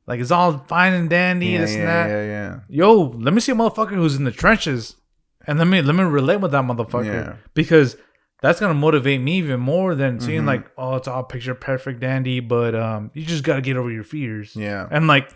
it's all fine and dandy. This and that. Yeah. Yo, let me see a motherfucker who's in the trenches, and let me relate with that motherfucker because that's gonna motivate me even more than seeing like oh it's all picture perfect dandy, but you just gotta get over your fears. Yeah, and like.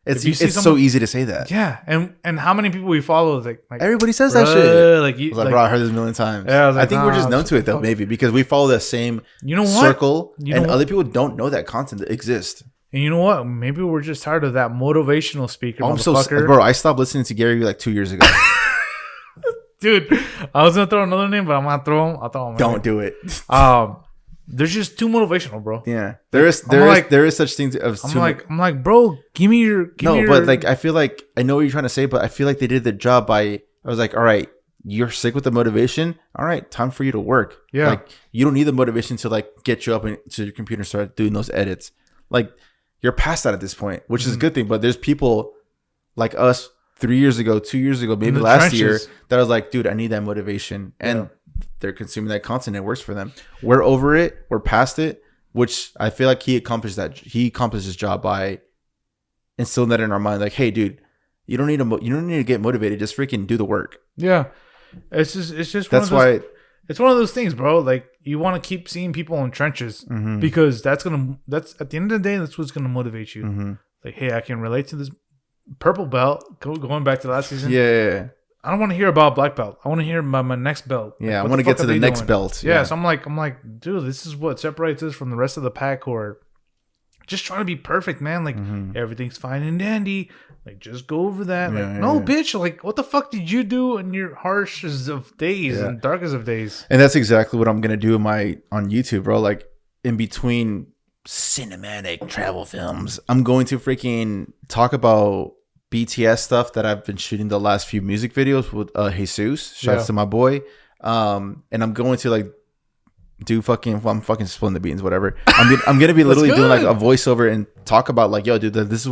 It's so easy to say that. Yeah, and how many people we follow is like everybody says that shit. Like, bro, I heard this a million times. Yeah, I think we're just known to it though, maybe because we follow the same circle, and other people don't know that content exists. And you know what? Maybe we're just tired of that motivational speaker. I'm bro. I stopped listening to Gary like 2 years ago. Dude, I was gonna throw another name, but I'm gonna throw him. I'll throw him. Don't do it. They're just too motivational, bro. Yeah, there is such things. I'm like, bro, give me your. But like, I feel like I know what you're trying to say, but I feel like they did the job by. I was like, all right, you're sick with the motivation. All right, time for you to work. Yeah, like you don't need the motivation to like get you up into your computer and start doing those edits. Like you're past that at this point, which is a good thing. But there's people like us 3 years ago, 2 years ago, maybe last year that was like, dude, I need that motivation and. They're consuming that content. It works for them. We're over it. We're past it, which I feel like he accomplished his job by instilling that in our mind. Like, hey, dude, you don't need to get motivated. Just freaking do the work. Yeah, it's just it's one of those things, bro. Like you want to keep seeing people in trenches because that's at the end of the day, that's what's gonna motivate you. Mm-hmm. Like, hey, I can relate to this purple belt. Going back to last season. Yeah. I don't want to hear about black belt. I want to hear about my next belt. Yeah, I want to get to the next belt. Yeah, so I'm like, dude, this is what separates us from the rest of the pack who are just trying to be perfect, man. Like everything's fine and dandy. Like just go over that. Bitch. Like what the fuck did you do in your harshest of days and darkest of days? And that's exactly what I'm gonna do on YouTube, bro. Like in between cinematic travel films, I'm going to freaking talk about BTS stuff that I've been shooting the last few music videos with Jesus. Shouts to my boy. And I'm going to like do I'm fucking spilling the beans, whatever. I'm gonna be literally doing like a voiceover and talk about like, yo, dude, this is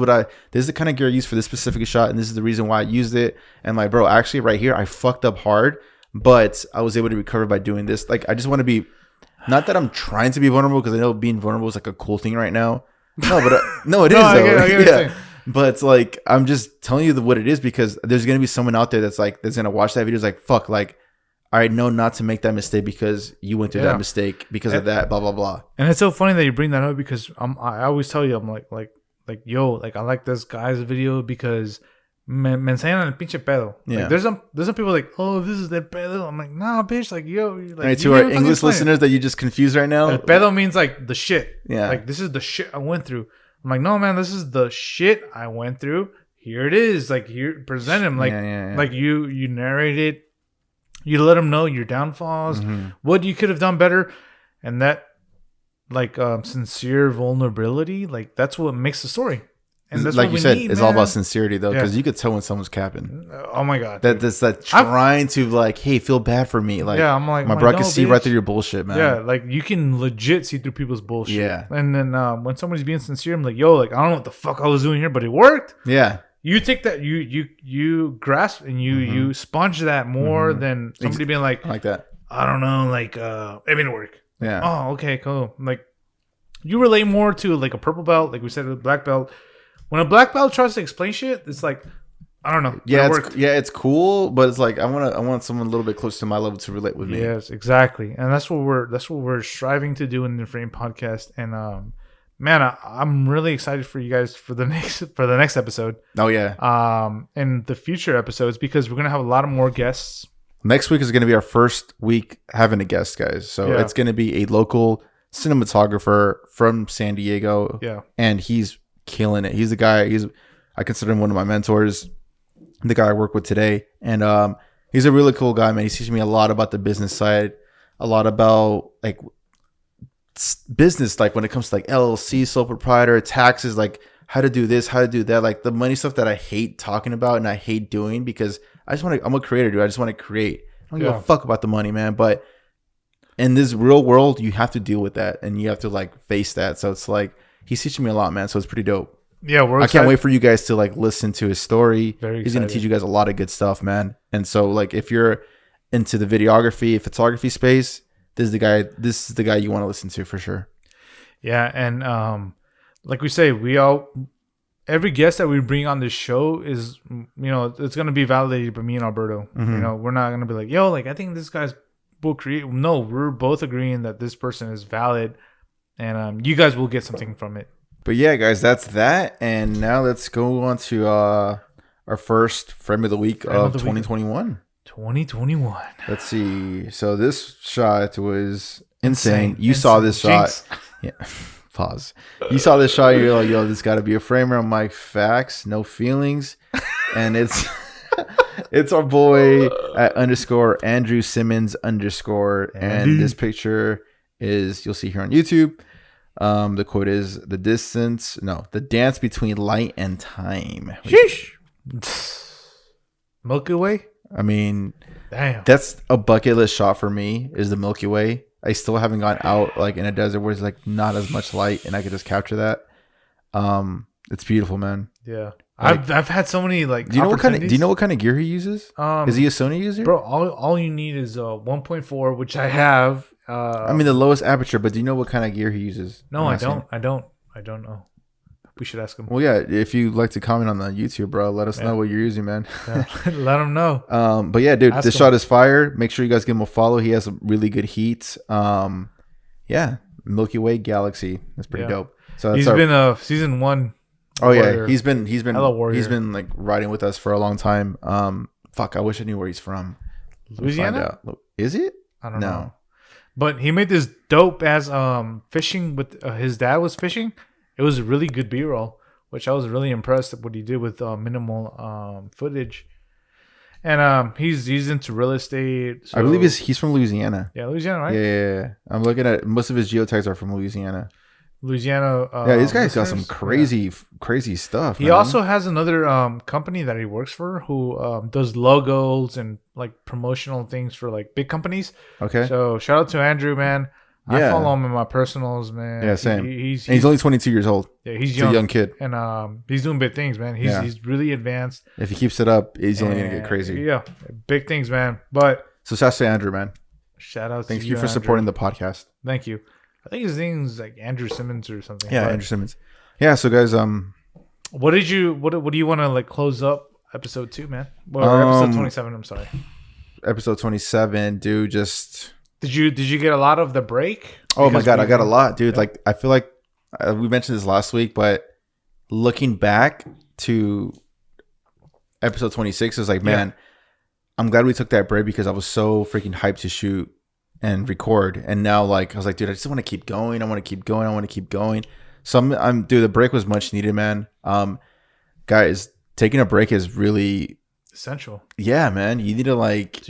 the kind of gear I use for this specific shot, and this is the reason why I used it. And like, bro, actually right here, I fucked up hard, but I was able to recover by doing this. Like, I just want to be, not that I'm trying to be vulnerable because I know being vulnerable is like a cool thing right now. No, but no, it is though. But it's like, I'm just telling you what it is, because there's going to be someone out there that's going to watch that video. Is like, fuck, like, I know not to make that mistake because you went through that mistake because of that, blah, blah, blah. And it's so funny that you bring that up, because I always tell you, I'm like, yo, like, I like this guy's video because me enseñan el pinche pedo. Yeah. Like, there's some people like, oh, this is the pedo. I'm like, nah, bitch, like, yo. Like, right, to our English listeners that you just confused right now. El pedo means like the shit. Yeah. Like, this is the shit I went through. I'm like, no, man, this is the shit I went through. Here it is. Like, here, present him. Like, like you narrate it. You let them know your downfalls, what you could have done better, and that, like, sincere vulnerability, like, that's what makes the story. And that's like what you said, need, it's man. all about sincerity, though, because you could tell when someone's capping. Oh my god, that's trying to, like, hey, feel bad for me. Like, I'm like, my bro can see right through your bullshit, man. Yeah, like, you can legit see through people's bullshit. Yeah, and then when somebody's being sincere, I'm like, yo, like, I don't know what the fuck I was doing here, but it worked. Yeah. You take that, you grasp and you sponge that more than somebody being like that. I don't know, like, it didn't work. Yeah. Oh, okay, cool. Like, you relate more to, like, a purple belt, like we said, a black belt. When a black belt tries to explain shit, it's like, I don't know. Yeah, it's cool, but it's like I want someone a little bit close to my level to relate with me. Yes, exactly, and that's what we're striving to do in the Frame Podcast. And man, I'm really excited for you guys for the next episode. Oh yeah. And the future episodes, because we're gonna have a lot of more guests. Next week is gonna be our first week having a guest, guys. So it's gonna be a local cinematographer from San Diego. Yeah, and he's killing it. He's the guy. I consider him one of my mentors. The guy I work with today, and he's a really cool guy, man. He's teaching me a lot about the business side, a lot about, like, business, like when it comes to, like, LLC, sole proprietor, taxes, like how to do this, how to do that, like the money stuff that I hate talking about and I hate doing, because I'm a creator, dude. I just want to create. I don't give a fuck about the money, man. But in this real world, you have to deal with that and you have to, like, face that. So it's like, he's teaching me a lot, man. So it's pretty dope. Yeah, I can't wait for you guys to, like, listen to his story. Very He's going to teach you guys a lot of good stuff, man. And so, like, if you're into the videography, photography space, this is the guy you want to listen to for sure. Yeah, and like we say, every guest that we bring on this show is, it's gonna be validated by me and Alberto. We're not gonna be like, yo, like, I think this guy's will create. No, we're both agreeing that this person is valid, and you guys will get something from it. But yeah, guys, that's that. And now let's go on to our first Frame of the Week of 2021. 2021. Let's see. So this shot was insane. You saw this shot. Yeah. Pause. You saw this shot. You're like, yo, this got to be a framer. I'm like, facts, no feelings. And it's our boy at _Andrew Simmons _. And this picture is, you'll see here on YouTube. The quote is the dance between light and time. Sheesh. Milky Way. I mean, damn, that's a bucket list shot for me, is the Milky Way. I still haven't gone out, like, in a desert where it's, like, not as much light and I could just capture that. It's beautiful, man. Yeah. Like, I've had so many, like, do you know what kind of gear he uses? Is he a Sony user? Bro, all you need is 1.4, which I have. I mean, the lowest aperture, but do you know what kind of gear he uses? No, I don't know. We should ask him. Well, yeah, if you'd like to comment on the YouTube, bro, let us know what you're using, man. Yeah. Let him know. But yeah, dude, this shot is fire. Make sure you guys give him a follow. He has a really good heat. Yeah, Milky Way Galaxy. That's pretty dope. So he's been a season 1. Oh yeah, he's been like riding with us for a long time. Fuck, I wish I knew where he's from. Louisiana? Is it? I don't know. But he made this dope ass fishing with his dad was fishing. It was a really good B-roll, which I was really impressed with what he did with minimal footage. And he's into real estate. So. I believe he's from Louisiana. Yeah, Louisiana, right? Yeah. I'm looking at most of his geotags are from Louisiana. Yeah, this guy's got some crazy stuff. He also has another company that he works for who does logos and, like, promotional things for, like, big companies. Okay. So shout out to Andrew, man. Yeah. I follow him in my personals, man. Yeah, same. He's only 22 years old. Yeah, he's young. A young kid. And he's doing big things, man. He's really advanced. If he keeps it up, he's only going to get crazy. Yeah, big things, man. So shout out to Andrew, man. Shout out to Thank you for supporting the podcast. Thank you. I think his name's like Andrew Simmons or something. Yeah, Andrew Simmons. Yeah, so guys, What do you want to like close up episode 2, man? Or episode 27? I'm sorry. Episode 27, dude. Just did you get a lot of the break? Oh my god, I got a lot, dude. Yeah. Like I feel like we mentioned this last week, but looking back to episode 26 is like, man, I'm glad we took that break because I was so freaking hyped to shoot and record. And now, like, I was like, dude, I just want to keep going. I want to keep going. I want to keep going. So dude, the break was much needed, man. Guys, taking a break is really essential. Yeah, man. You need to like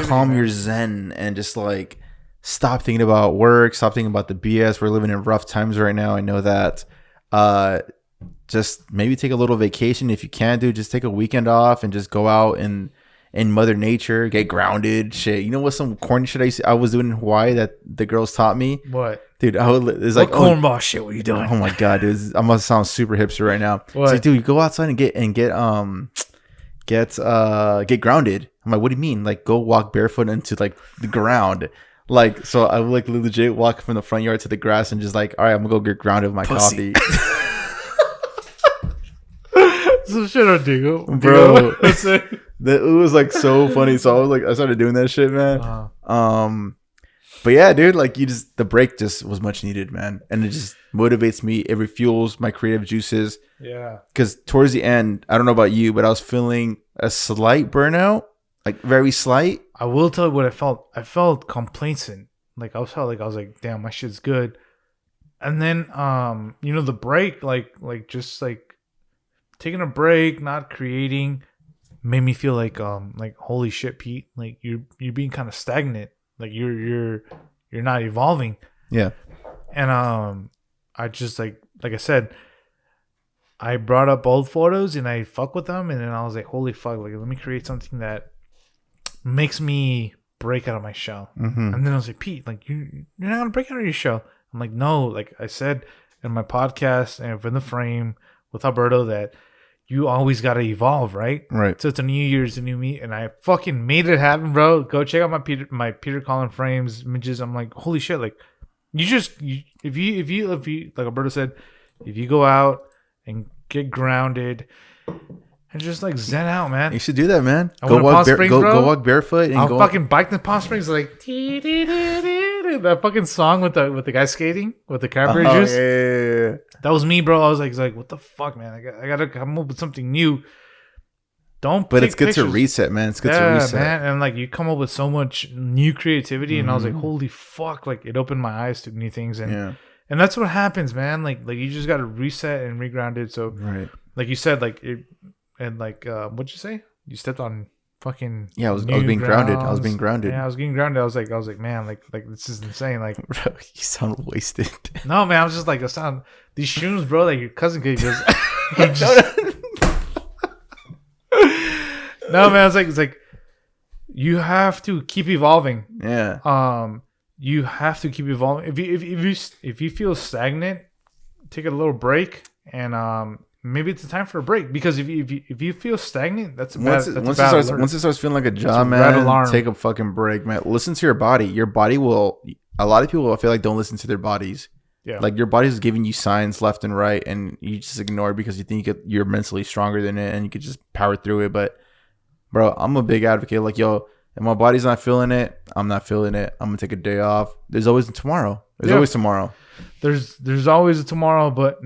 calm your zen and just like stop thinking about work, stop thinking about the BS. We're living in rough times right now. I know that. Just maybe take a little vacation if you can, dude. Just take a weekend off and just go out and in Mother Nature, get grounded. Shit, you know what? Some corny shit I was doing in Hawaii that the girls taught me. What, dude? It's like cornball shit. What are you doing? Oh my god, dude! I must sound super hipster right now. What? It's like, dude, you go outside and get grounded. I'm like, what do you mean? Like, go walk barefoot into like the ground. Like, so I would like legit walk from the front yard to the grass and just like, all right, I'm gonna go get grounded with my coffee. Some shit on Diego, bro. It was like so funny. So I started doing that shit, man. But yeah, dude, like the break just was much needed, man, and it just motivates me. It refuels my creative juices. Yeah. Because towards the end, I don't know about you, but I was feeling a slight burnout, like very slight. I will tell you what I felt. I felt complacent. Like I was like, damn, my shit's good. And then, the break, like just like taking a break, not creating, made me feel like holy shit, Pete, like you're being kind of stagnant, like you're not evolving. Yeah. And I just like I said, I brought up old photos and I fuck with them, and then I was like, holy fuck, like let me create something that makes me break out of my shell. Mm-hmm. And then I was like, Pete, like you're not gonna break out of your shell. I'm like, no, like I said in my podcast and in the frame with Alberto that you always got to evolve, right? Right. So it's a new year, it's a new me, and I fucking made it happen, bro. Go check out my Peter Colin frames images. I'm like, holy shit! Like, if you like Alberto said, if you go out and get grounded and just like zen out, man. You should do that, man. Go walk barefoot and I'll fucking bike to Palm Springs like that fucking song with the guy skating with the cranberry juice. Yeah. That was me, bro. I was like, what the fuck, man? I gotta come up with something new. But it's good to reset, man. It's good to reset, man. And like you come up with so much new creativity, and I was like, holy fuck! Like it opened my eyes to new things, and that's what happens, man. Like you just gotta reset and reground it. So right, like you said, like it, and like what'd you say? You stepped on fucking I was being grounded. I was being grounded. Yeah, I was getting grounded. I was like, man, like this is insane. Like, bro, you sound wasted. No, man, I was just like, these shrooms, bro. Like your cousin could just. No, man, it's like you have to keep evolving. Yeah. You have to keep evolving. If you feel stagnant, take a little break, and maybe it's a time for a break, because if you feel stagnant, that's a bad. Once it starts feeling like a job, man, take a fucking break, man. Listen to your body. Your body will. A lot of people, I feel like, don't listen to their bodies. Yeah. Like your body's giving you signs left and right, and you just ignore it because you think you're mentally stronger than it, and you could just power through it. But bro, I'm a big advocate. Like, yo, if my body's not feeling it, I'm not feeling it. I'm gonna take a day off. There's always a tomorrow. There's always tomorrow. There's always a tomorrow, but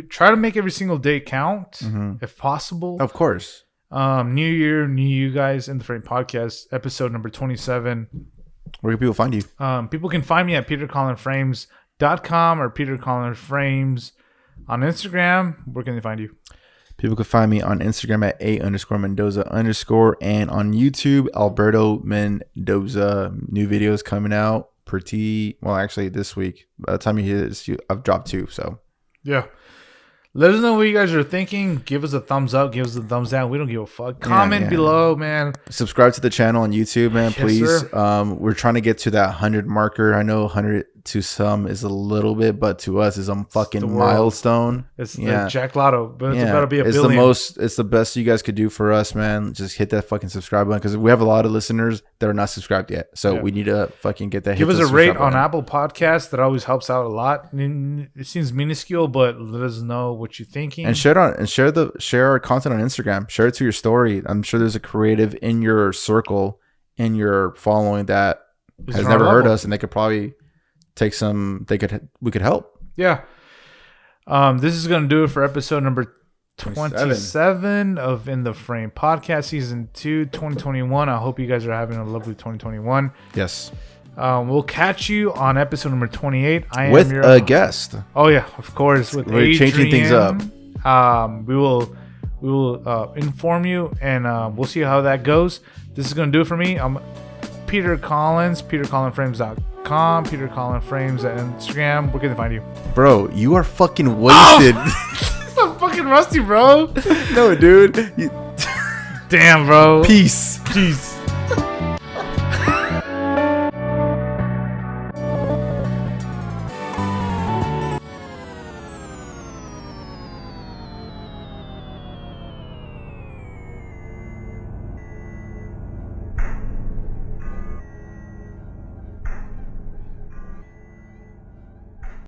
try to make every single day count, if possible. Of course. New year, new you guys in the Frame Podcast, episode number 27. Where can people find you? People can find me at petercolinframes.com or Peter Colin Frames on Instagram. Where can they find you? People can find me on Instagram at _Mendoza_ and on YouTube, Alberto Mendoza. New videos coming out actually this week. By the time you hear this, I've dropped 2. So yeah. Let us know what you guys are thinking. Give us a thumbs up. Give us a thumbs down. We don't give a fuck. Comment below, man. Subscribe to the channel on YouTube, man. Yes, please. Sir. We're trying to get to that 100 marker. I know 100 to some is a little bit, but to us is a fucking milestone. It's the Jack Lotto, but it's about to be a it's billion. It's the best you guys could do for us, man. Just hit that fucking subscribe button because we have a lot of listeners that are not subscribed yet. So we need to fucking get that. Give us a rate on Apple Podcasts. That always helps out a lot. It seems minuscule, but let us know what you're thinking. And share our content on Instagram. Share it to your story. I'm sure there's a creative in your circle, in your following that has never heard us, and they could probably take some. We could help. Yeah. This is gonna do it for episode number 27 of In the Frame podcast, season 2, 2021. I hope you guys are having a lovely 2021. Yes. We'll catch you on episode number 28. With a guest. Oh yeah, of course. With We're changing things up. We will inform you, and we'll see how that goes. This is gonna do it for me. I'm Peter Collins, PeterCollinsFrames.com, Peter Collins Frames at Instagram. Where can they find you? Bro, you are fucking wasted. I'm fucking rusty, bro. No, dude. Damn, bro. Peace. Peace.